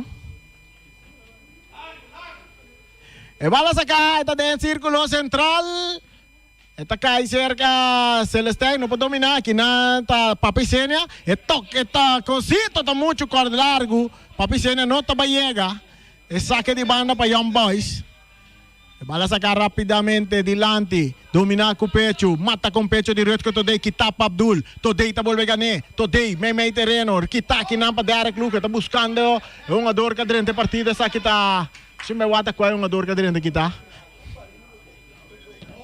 e bala sacar, está dentro do círculo central, está cai cerca Celeste, não pode dominar, aqui na Papicênia, e toque, está cosito, está muito corda largo, Papicênia não está chega, e saque de banda para Young Boys. Bala sacar rapidamente dilante, dominar com o pecho, mata com o pecho direito que today kita pa Abdul, today tá volve gané, today meio terreno, kita aqui na pa Derek Luca, tá buscando um ador cadrente partida, essa aqui tá, se me wata qual é um ador cadrente kita.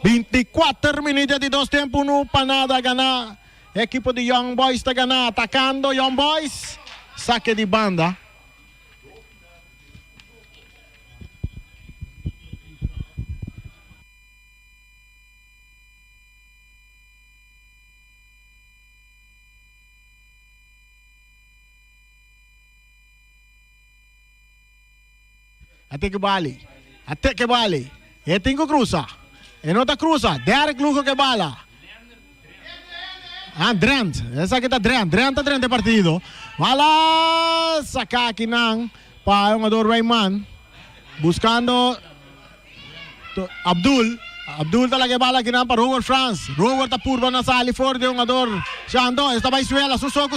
24 minutos de dois tempos no panada ganhar, equipe de Young Boys tá ganhando, atacando Young Boys, saque de banda. Até que vale. E tenho cruza. E não tá cruza. Derek Luco que bala. Drent. Essa aqui tá Drent. Drent tá Drent de partido. Bala. Saca aqui não. Para um ador Rayman. Buscando Abdul. Abdul talaga bala aqui não para Robert France. Robert tá purba na sali fora de um ador. Xando. Está baixuela. Suso.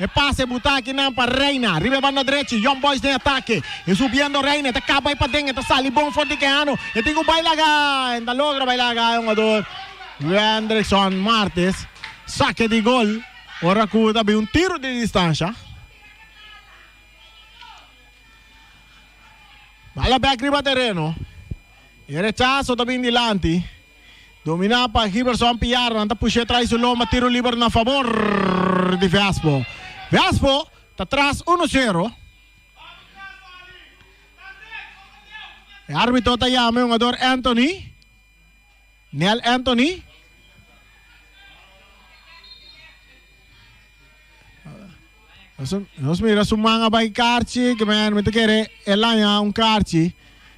E passe buta aqui não para Reina. Ribe banda direita. Young Boys de ataque. E subindo Reina. Tá cabay pa dentro. Tá sali bom forte que ano. E tenho bailaga. Ainda logra bailaga um ador. Anderson Martes. Saque de gol. Ora que também um tiro de distância. Bala back riba terreno. E rechazo também dilante. Domina para Hibberson Piar. Nanta puxa atrás o loma. Tiro livre na favor de Vespo. Vespo está atrás 1-0. O árbitro está chamando o jogador Anthony. Neil Anthony. Nós mira sumanga by Carci. Que me quer elanya Carci.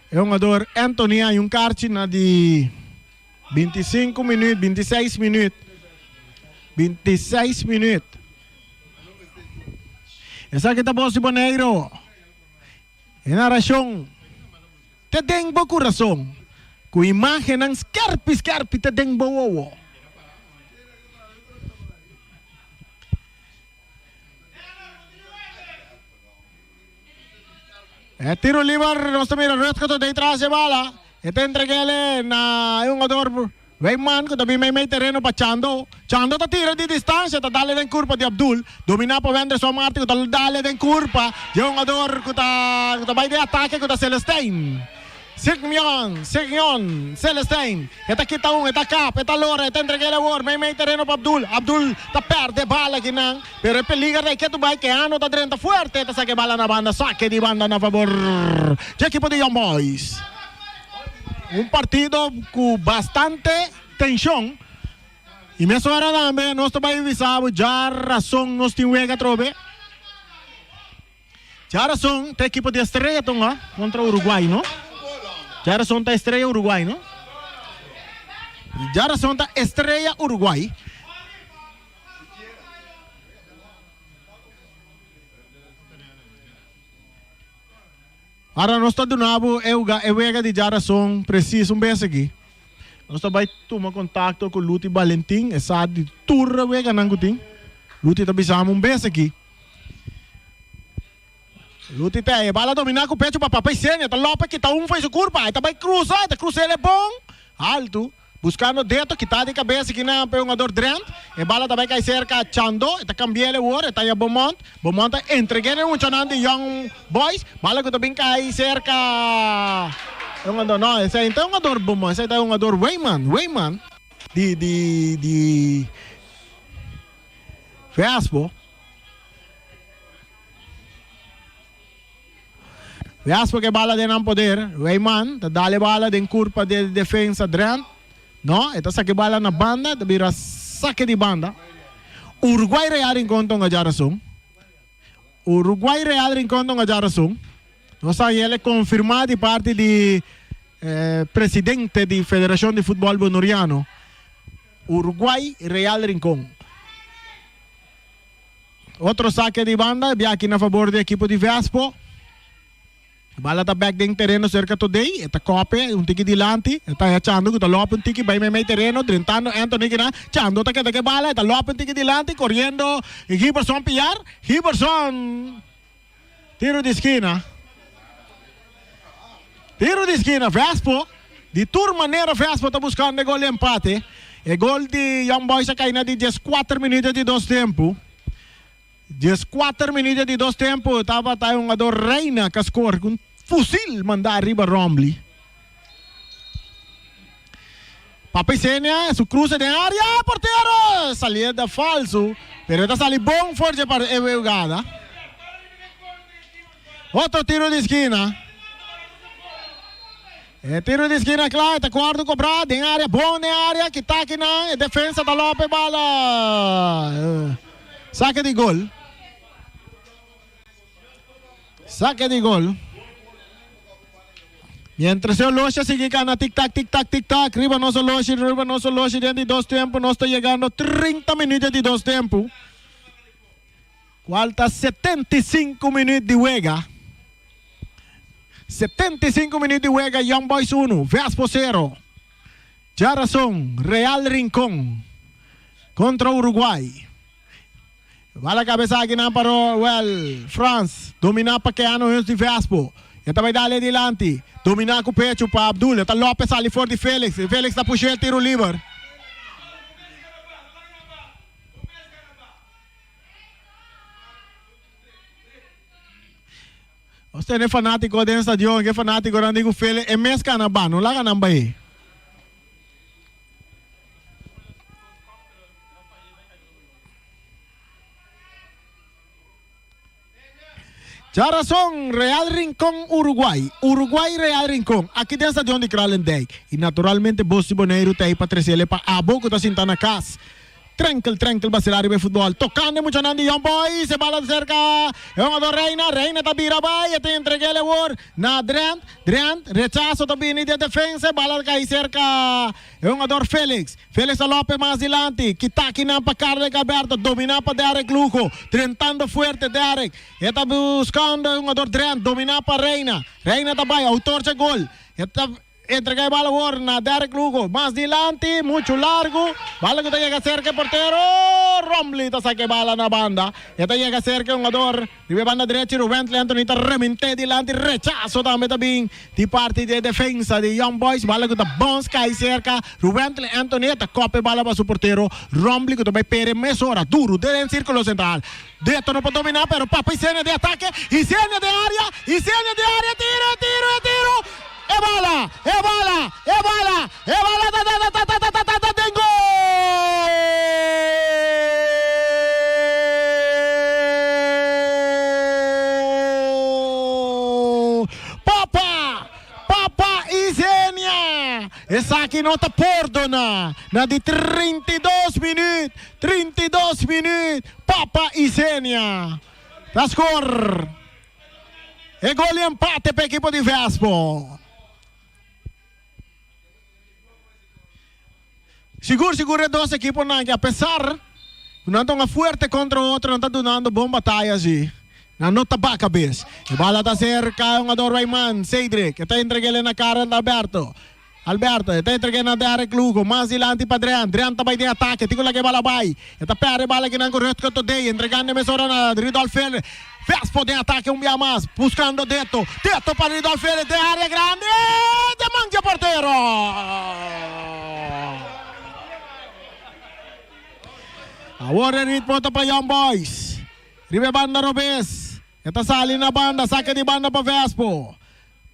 É um jogador Anthony hay Carci na de 25 minutos, 26 minutos. 26 minutos. Esa kita Voz di Bonaire. En narasyon. Tedeng ba corazon? Ku imagen ng scarpi tedeng ba wowo. Tiro liber, no está mira, rescato de atrás de bala. Entregale na yung ador Wayman, kung tabi may terreno pa Chando. Chando ta tira di distansya, ta dali den kurpa di Abdul. Domina pa Wenders o Marti, kung dali den kurpa. Yung ador, kung bay de atake, kung Celestine. Signon, Celestine. Eta kita eta Cap, eta Lora, eta entregale war. May terreno pa Abdul. Abdul ta perde bala kinang. Pero peligar na iketo bay, que ano ta drenta fuerte. Ta saque bala na banda, saque di banda na favor. Jackie po di Young Boys. Un partido con bastante tensión. Y me suena también, no estoy avisado, ya razón no estoy juega trove. Ya razón, este equipo de estrella tonga contra Uruguay, ¿no? Ya razón, está estrella Uruguay, ¿no? Ya razón, está estrella Uruguay. Ahora nós está de novo, eu vega de Jarason, preciso vez aqui. Nós está vai tomar contato com Luti Valentim, essa de turra vega nangutim. Luti tá bisamo vez aqui. Luti tá bala dominar com o pecho para papai senha, tá lopa que tá faz o curva, tá vai cruzar, ele é bom, alto. Buscando dentro, que tá de cabeça que não é um ador drent. E bala também cai cerca Chando. Está cambiando o war. Está aí Beaumont. Beaumont entreguei um chanando de Young Boys. Bala que também cai cerca. É um ador, não. Esse aí então é um ador Beaumont. Esse aí é um ador Wayman. De Vespo. Vespo que bala de não poder. Wayman. Dá-lhe bala de curva de defesa drent. No, ito saque bala na banda, tabira saque di banda. Uruguay Real Rincón nga Jarasong. Uruguay Real Rincón nga Jarasong. No sa ele confirmado de parte de presidente de Federación de Fútbol Bonoriano. Uruguay Real Rincón. Outro saque de banda, via aqui na favor do equipo de Vespo. Bala tá back ding terreno cerca today, eta copy, un tiki dilante, eta achando que tá lopo un tiki vai meio terreno, drentando Anthony que na, chando tá que bala, eta lopo un tiki dilante, correndo, e Giberson pillar, Giberson, tiro de esquina, Vespo, de toda maneira Vespo tá buscando gol de empate, e gol de Young Boys cai na de 14 minutos de dois tempo. 14 minutos de dois tempos, estava um ador reina que score com fusil mandar arriba Romley. Papai Senia, su cruce de área, porteiro, salida falso, pero está sali bom forte para jogada. Outro tiro de esquina. Tiro de esquina, claro, está quarto cobrado, em área, bom em área, que está aqui na defesa da Lope bala. Saque de gol. Saque de gol. Mientras o Locha sigue ganando tic-tac. Riba nosso Locha dentro de dois tempos. Nós está chegando a 30 minutos de dois tempos. Falta 75 minutos de juega. 75 minutos de juega. Young Boys 1, Vespo 0. Jarasong, Real Rincón contra Uruguay. Bala cabeça aqui na para France. Dominar para Keanu de Vespo. Esta vai dar adiante. Dominar com o pecho para Abdul. Esta Lopes ali fora de Félix. Félix está puxando tiro livre. Você é fanático dentro do estadião. Que é fanático da Andigo Félix. É mesmo que não vai. Não lá não vai. Jarasong, Real Rincón, Uruguay. Uruguay, Real Rincón. Aqui tem estação de Kralendijk. E naturalmente, Voz di Bonaire está aí para trazer para a boca da Sintana Cas. Tranquil basilari be futebol. Tocando mucho nandi Young Boys. Se bala cerca. É uma do Reina. Reina tá vira vai. Até entregue ele war. Na Drent. Rechazo também de defesa. Bala cai cerca. É uma do Félix. Félix Lopes mais adiante. Kitaki na pa Carlos Alberto. Domina pa Derek Luco. Tentando fuerte Derek. Está buscando uma do Drent. Domina pa Reina. Reina tá vai. Autor de gol. Está entrega a bala war na Derek Lugo, más adelante, mucho largo, bala que te llega cerca el portero, Romley te saque bala na banda, ya te llega cerca un jugador, vive banda derecha, Rubén Anthony te remente adelante, rechazo también de parte de defensa de Young Boys, bala que te bons cae cerca, Rubén Anthony te copia bala para su portero, Romley que te va a perder mesora, duro, desde el círculo central, de esto no puede dominar, pero Papa y Senia de ataque, y Senia de área, tiro, ¡E bala! ¡Tengo! Papa y Senia! Essa aqui não te perdona. Na de 32 minutos. Papa y Senia. La score. E gol e empate para o equipo de Vespo. Seguro dos equipos que apesar não estão forte contra o outro, não estão dando bom batalha assim. Não está para a cabeça. E bala está cerca, um ador Rayman, Cedric, está entregando na cara de Alberto, está entregando na Derek Lugo, mais adiante para Adrian está de ataque, tico lá que bala vai. Está perde bala que não correto que today, entregando a mesora na Ridolfo Vespo de ataque dia mais, buscando Deto para Ridolfo de área grande, de mangia porteiro. Agora ritmo para Young Boys. Ribe banda Robes. Esta sale na banda, saque de banda para Vespo.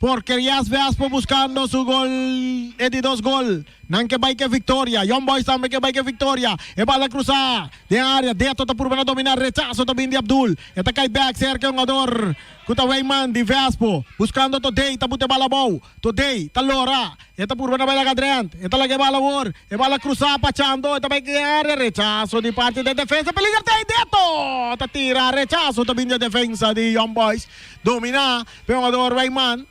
Porquerías Vespo buscando su gol. De 2 gol. Nan que vai que victoria. Young Boys também que vai que victoria. E bala cruzar. De área. Deto está por dominar. Rechazo também de Abdul. Esta cai back cerca um jogador. Kuta Wayman de Vespo. Buscando Today. Tabute bala bom. Today. Talora. Esta por bala Adrian. Esta lagi bala war. E bala cruzar pachando. Esta vai que área. Rechazo de parte de defesa. Peligar tem Deto. Esta tira. Rechazo também de defesa de Young Boys. Domina. Pero um jogador Wayman.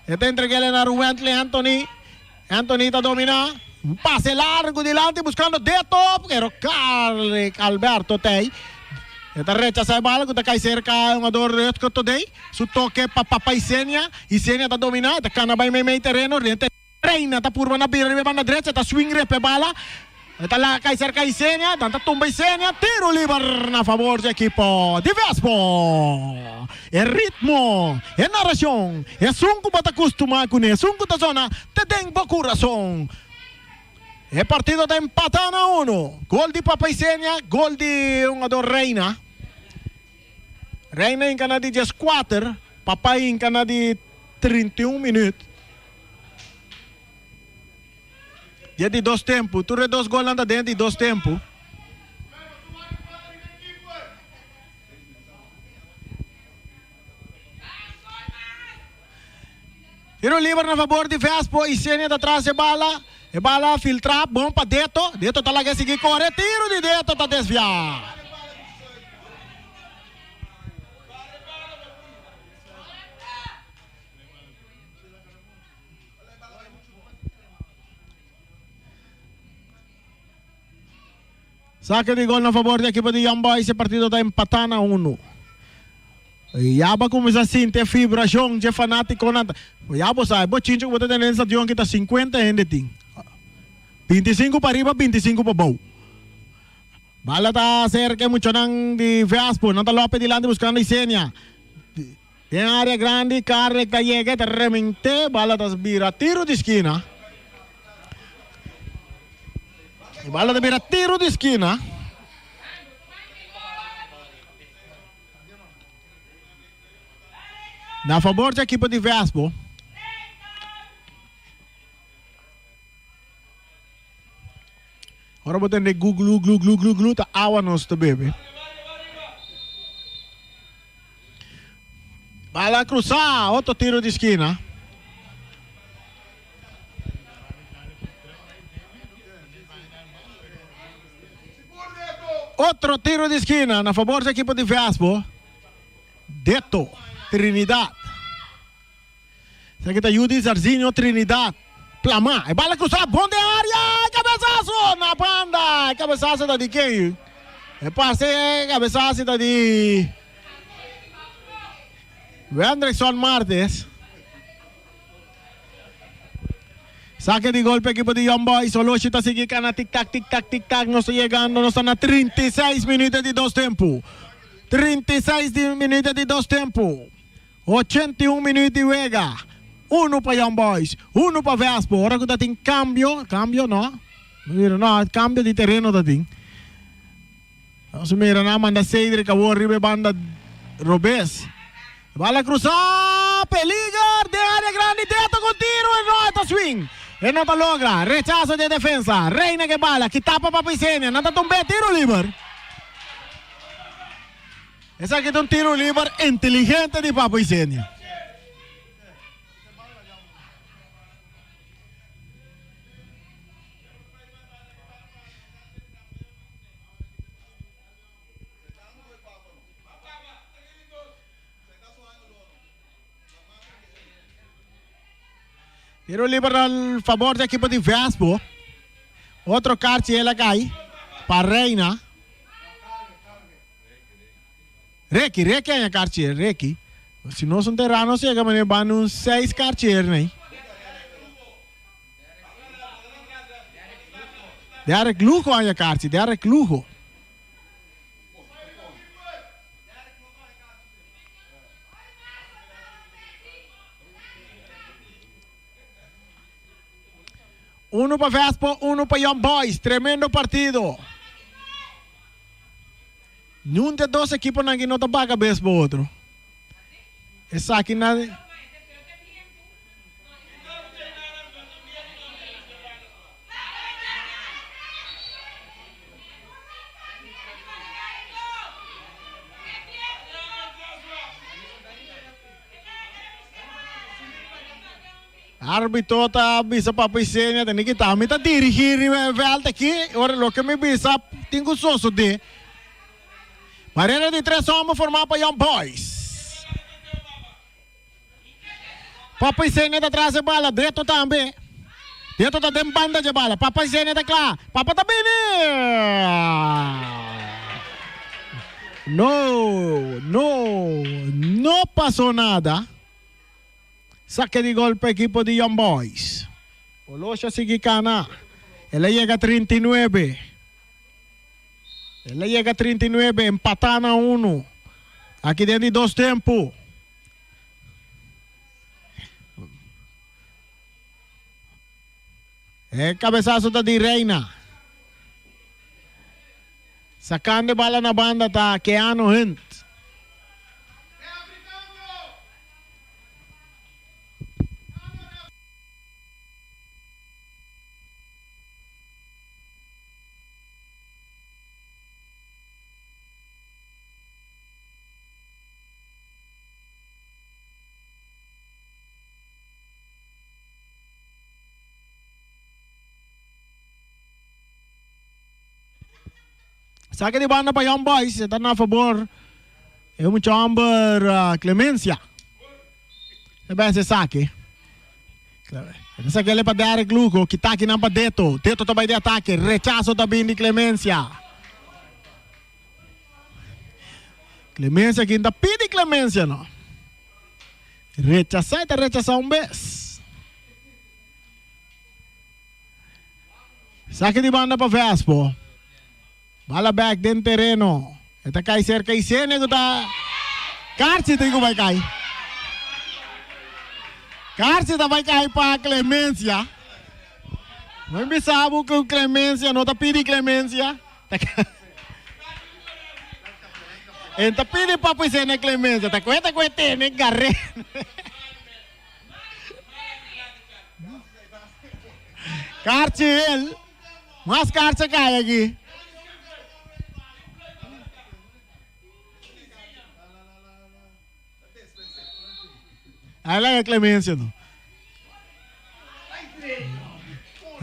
Esta entreguele na Rubén Anthony. Anthony está domina. Un pase largo delante buscando Deto. Pero Carlos Alberto tem. Esta rechaza de bala que está cai cerca um jogador de today. Su toque para Papa y Senia. Y Senia está dominando. Esta cana vai meio terreno. Reina está por na banda derecha. Está swing rep bala. Esta lá cai cerca y Senia. Tanta tumba y Senia. Tiro libre na favor do equipo de Vespo. El ritmo, el narración. Es un que te acostuma con eso. Un que te zona. Te tengo corazón. El partido está empatado a 1. Gol de Papa y Senia. Gol de un ador Reina. Reina em cana de 14. Papa em cana de 31 minutos. Dia de 2 tempos. Tu re 2 gols anda dentro de 2 tempos. Tiro livre na favor de Vespo. E Senia tá atrás de bala. E bala filtrar. Bom para Deto. Deto tá lá que seguir correr. Tiro de Deto tá desviar. Saque de gol na favor da equipe de Young Boys. Esse partido está empatando a 1. Ya va a comenzar a sentir fibración, je fanático. Ya vos sabes, vos chincho que vos tenés esa que está 50 en de ti. 25 para arriba, 25 para abajo. Bala está cerca mucho de Vespo. No está López delante buscando Isenia. En área grande, Carles llega, te remente. Bala está vira tiro de esquina. Bala de vira tiro de esquina. Na favor da equipe de Vespo. Agora botando glu, tá água nossa bebê. Vai lá cruzar, outro tiro de esquina. Otro tiro de esquina a favor del equipo de Vespo. Deto, Trinidad. Aqui está Yudi Zarzinho, Trinidad. Plamar, bala cruzada, bom de área, cabeçaço na banda, cabeçaço da de quem? É parceiro, cabeçaço da de Anderson Martes. Saque de golpe equipo de Young Boys, solo está seguindo na tic-tac, tic-tac, tic-tac, não está chegando, não está na 36 minutos de dois tempos. 36 minutos de dois tempos. 81 minutos de juega. 1 para Young Boys, 1 para Vespo. Agora que tem cambio não? Não, cambio de terreno tem. Então, mira, na manda Cedric, acabou arriba banda Robes. Bala cruzar, peliga, de área grande, teto com tiro, e nota swing. E nota logra, rechazo de defensa. Reina que bala, que tapa para Pisenia, nada tombe, tiro livre. Esse aqui é um tiro livre inteligente de Papo Isenia. Tiro livre al favor del equipo de Vespo. Otro carche ela cai para Reina. Reki é carche, Reki. Se não são terranos, chega a van uns 6 carches, né? Derek Lujo é carche, Derek Lujo. Uno para Vespo, 1 para Young Boys. Tremendo partido. Nenhum de dois equipos aqui não está a cabeça para o outro. Essa aqui nada. Árbitro está bisa Papo Isenia, tem que estar, me está dirigindo volta aqui, agora o que me bisa, tenho sosso de. Barreira de 3 homens formar para Young Boys. Papo Isenia está atrás de bala, dentro também. Dentro está dentro banda de bala, Papo Isenia está claro, Papo está bem. Não passou nada. Saque de golpe equipo de Young Boys. Olosha sigue cana. Ela llega a 39. Ela llega a 39. Empatando a 1. Aqui dentro de 2 tempos. É cabeçaço da de Reina. Sacando bala na banda tá Keanu Hunt. Saque de banda para Young Boys, están a favor. Es un chamber clemencia. Ese saque. Ese saque é para Derek Lugo, que está aqui na Deto. Deto também de ataque, rechazo também de clemência. Clemência que ainda pede clemência, não. Rechazar um vez. Saque de banda para Vespo. Bala back dentro terreno. Esta cai cerca e cena que tá. Carce tem que vai cair. Carce vai cair para Clemência. Não me sabe que Clemência não tá pedindo Clemência. Então pede para pois na Clemência. Tá coeta né garre. Carce ele. Mas carce cai aqui. Ela é Clemência, não.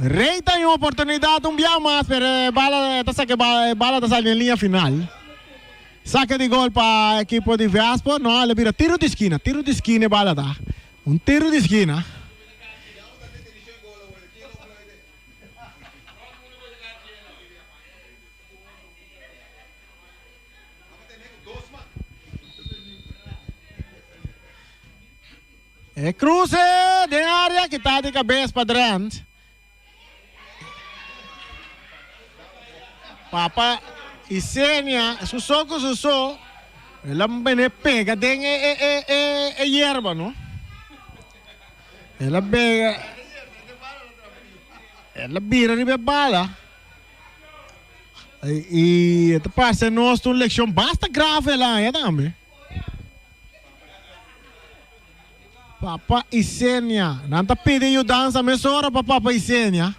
Rey tem uma oportunidade um dia mais, pero bala tá saindo em linha final. Saca de gol para a equipe de Vespa, não, ele vira tiro de esquina bala tá. Tiro de esquina. É cruze de área que tá de cabeça para dentro. Papa e Sênia, susou. Ela me pega, tem hierba, não? Ela pega. Ela vira de bala. E passa nossa leção basta grave lá, é também. Papa e Sênia, não tá pedindo dança, mas hora para Papa e Sênia.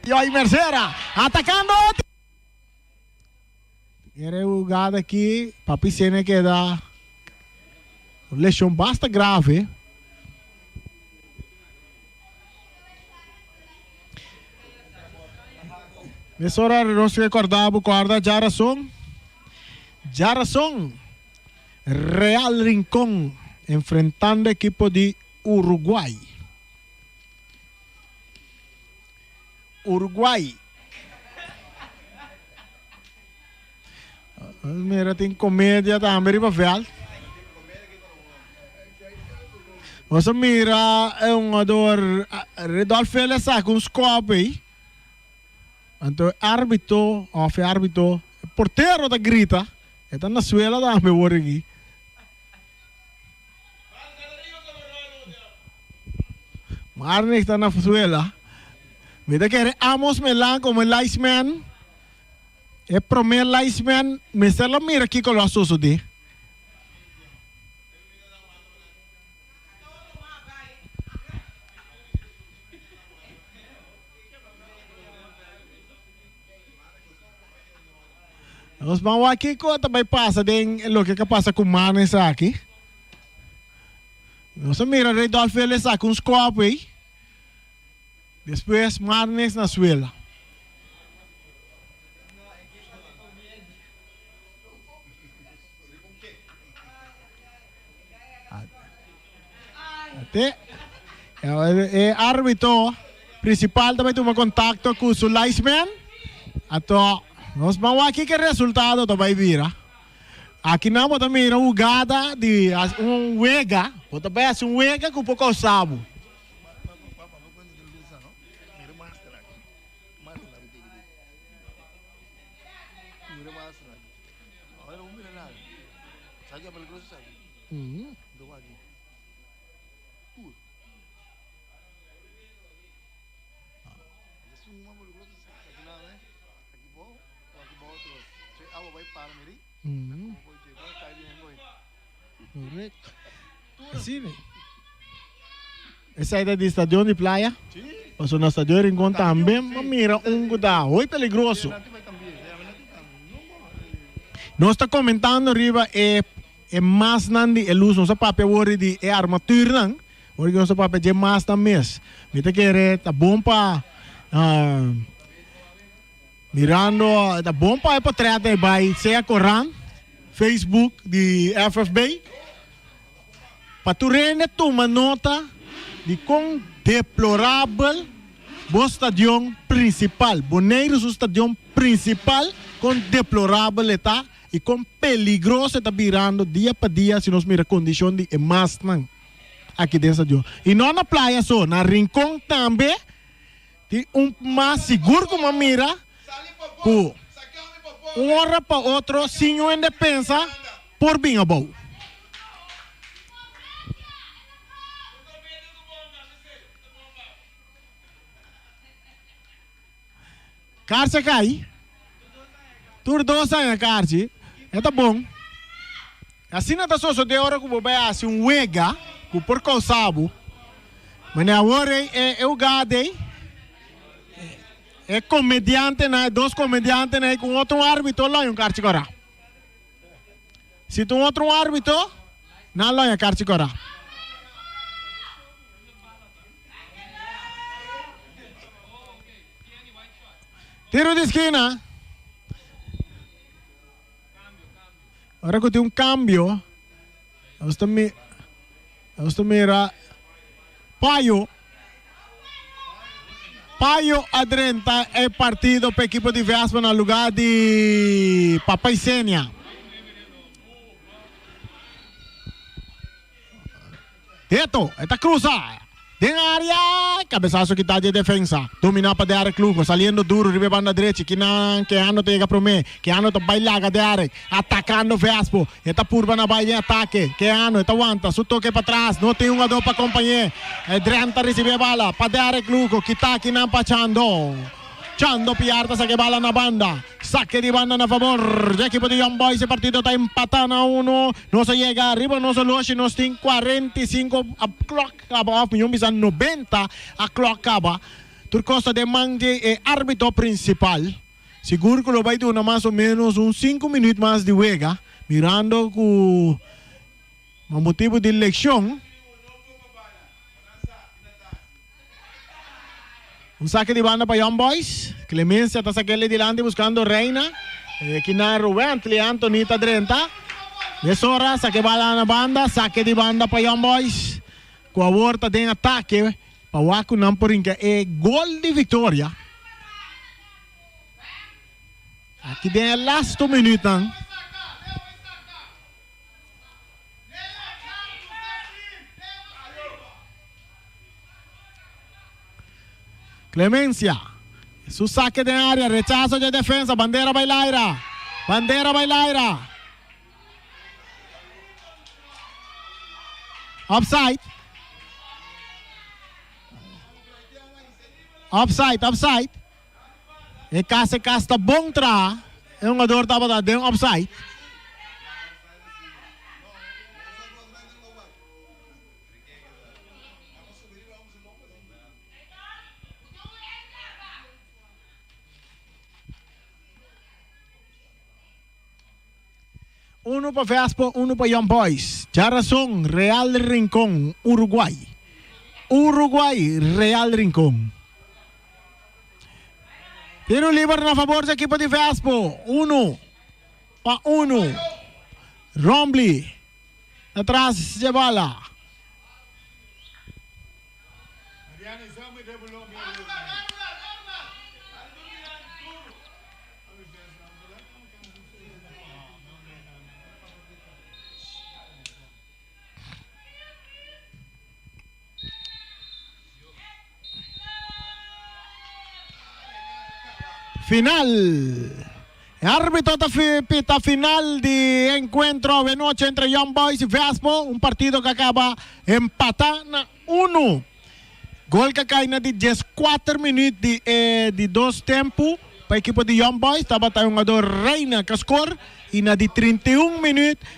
E aí, Merceira, atacando! Era jogada aqui, Papa e Sênia que dá lesão basta grave. Nessa hora, nós recordamos guarda Jarason, Real Rincón, enfrentando el equipo de Uruguay. Mira, tem comédia também, papel. Você mira, é um ador, Redolfo ele saca um scope aí. Então, árbitro, porteiro da grita. Está na suela da me vou aqui. Marne está na suela. Mira que amos melan como el liceman. É primeiro liceman, me se lo mira aqui com o associo de. Nós vamos aqui com também passa den o que passa com Manes aqui. Nós mira Redolfo ele saca uns copos aí. Depois Manes na suela. Até é árbitro principal também toma contato com o liceman. Então nós vamos aqui que resultado também vira. Aqui não também uma jogada de um wega, ou também um wega com pouco sabo. Correcto. Así es. Esa es de estadio de playa. O sea, no estadio de Rincón también. Mira, un gudao. Muy peligroso. No está comentando arriba más nandi el uso. No se pape wori di armatura. Porque no se pape je más también. Mira que está bomba. Mirando, está bomba para tratar de sea Corán, Facebook de FFB. Para tu rende toma nota de quão deplorável o estadião principal. Bonaire é o estadião principal com deplorável está e com peligroso está virando dia para dia se nós mira a condição de mais aqui dentro do estadião. E não na praia só, na Rincón também tem mais seguro como mira com hora para outro, sinho em defesa por bem a boa. Carce cai. Tur 2 anos carce. É tá bom. Assim não tá só de hora que o bebê assim um wega, que por causado. Mas agora é o gade. É comediante, né? Dois comediantes, né? Com outro árbitro lá em carce agora. Se tu outro árbitro, não lá em carce agora. Tiro de esquina. Ahora que tiene un cambio. Usted mira. Paio adrenta el partido para equipo de Vespa en el lugar de Papaicenia. Esto, esta cruza. De área, cabezazo que está de defensa. Domina para de área Clujo, saliendo duro, ribe banda derecha. Que ano te llega pro me. Que ano te bailaga de área. Atacando Vespo. Esta purba na baile ataque. Que ano, esta aguanta. Su toque para atrás. No tem um para acompanhar. Drenta recibe bala. Para de área Clujo. Que está aqui na pachando. Chando Piarta saque bala na banda. Saque de banda a favor del equipo de Young Boys. El partido está empatando a 1. No se llega arriba, no se loche. Nos tiene 45 a clock acaba. Yung bisan 90 a clock acaba. Turcosta demande árbitro principal. Seguro que lo va a durar más o menos 5 minutos más de juega. Mirando con motivo de elección. Un saque de banda para Young Boys. Clemencia está sacando delante buscando Reina. Aquí na Rubén, Antonita Drenta. Es hora, saque bala na banda. Saque de banda para Young Boys. Com a volta de ataque. Para Waku Namporinka. Gol de vitória. Aqui tem o last minuto. Clemencia, su saque de área, rechazo de defensa, bandera bailaira, offside, e kasi casta bom tra, e um ador tava de offside. Uno para Vespa, uno para Young Boys. Ya razón, Real Rincón, Uruguay. Real Rincón. Tiro libre a favor del equipo de Vespa. 1 para 1. Rombly. Atrás de bala. Final. Árbitro pita final de encuentro de noche entre Young Boys y Vespa. Un partido que acaba empatando 1. Gol que cae de 14 minutos de dos tiempos para el equipo de Young Boys. Estaba un jugador Reina que score. Y na de 31 minutos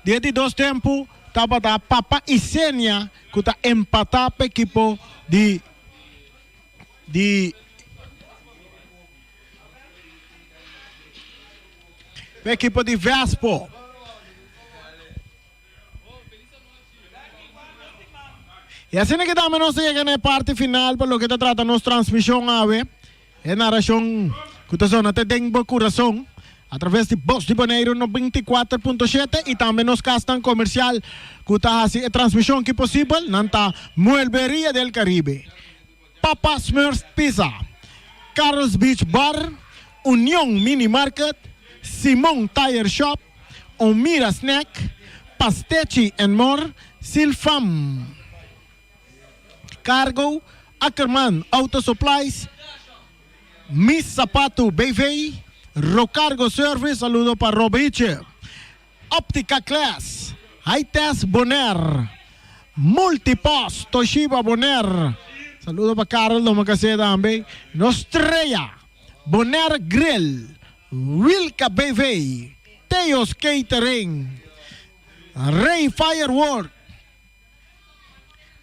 de dos tiempos estaba Papa y Senia que está empatado para el equipo de equipo de Vespa. Y así que también nos llega en la parte final por lo que te trata nuestra transmisión ave en narración que te suena te tengo corazón a través de Voz di Bonaire 94.7 y también nos castan comercial que te hace transmisión que posible nanta Muelvería del Caribe, Papa Smurfs Pizza, Carlos Beach Bar, Unión Mini Market, Simón Tire Shop, Omira Snack, Pastechi and More, Silfam Cargo, Ackerman Auto Supplies, Miss Zapato BV, Rocargo Service, saludo para Robiche, Óptica Class, High-Test Bonaire, Multipost Toshiba Bonaire, saludo para Carlos Domacase también, Nostrella, Bonaire Grill, Wilka BV, Teos Catering, Ray Firework,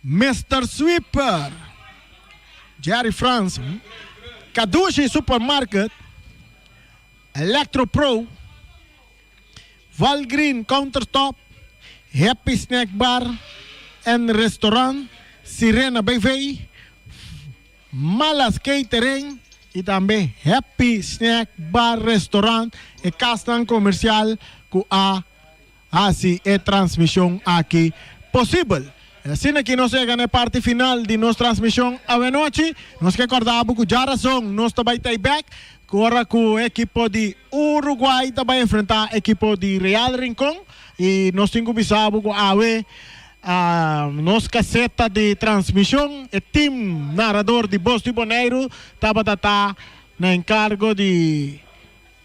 Mr. Sweeper, Jerry France, Kadushi Supermarket, Electro Pro, Valgreen Countertop, Happy Snack Bar and Restaurant, Sirena BV, Malas Catering, e também Happy Snack Bar Restaurant e Castan Comercial que assim é transmissão aqui possível. Assim que nós chegamos na parte final de nossa transmissão à noite, nós que acordamos com a razão, nós também estamos back, agora com o equipo de Uruguai também enfrentar a equipo de Real Rincón e nós temos que saber com a nossa caseta de transmissão, o time narrador de Voz di Bonaire estava na encargo de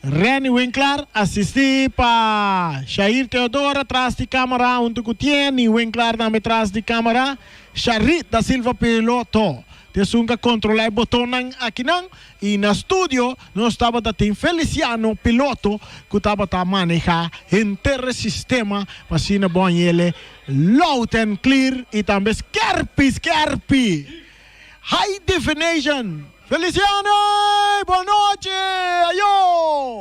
Reni Winkler, assistir para Shair Teodoro atrás de câmera, junto com Tieni Winkler também atrás de câmera, Charit da Silva piloto. Tesunga controlar o botão aqui não, e no estúdio nós estava tem Feliciano piloto que estava a manejar inteiro sistema para se na bom ele loud and clear e também scarpi high definition. Feliciano, boa noite, ayo.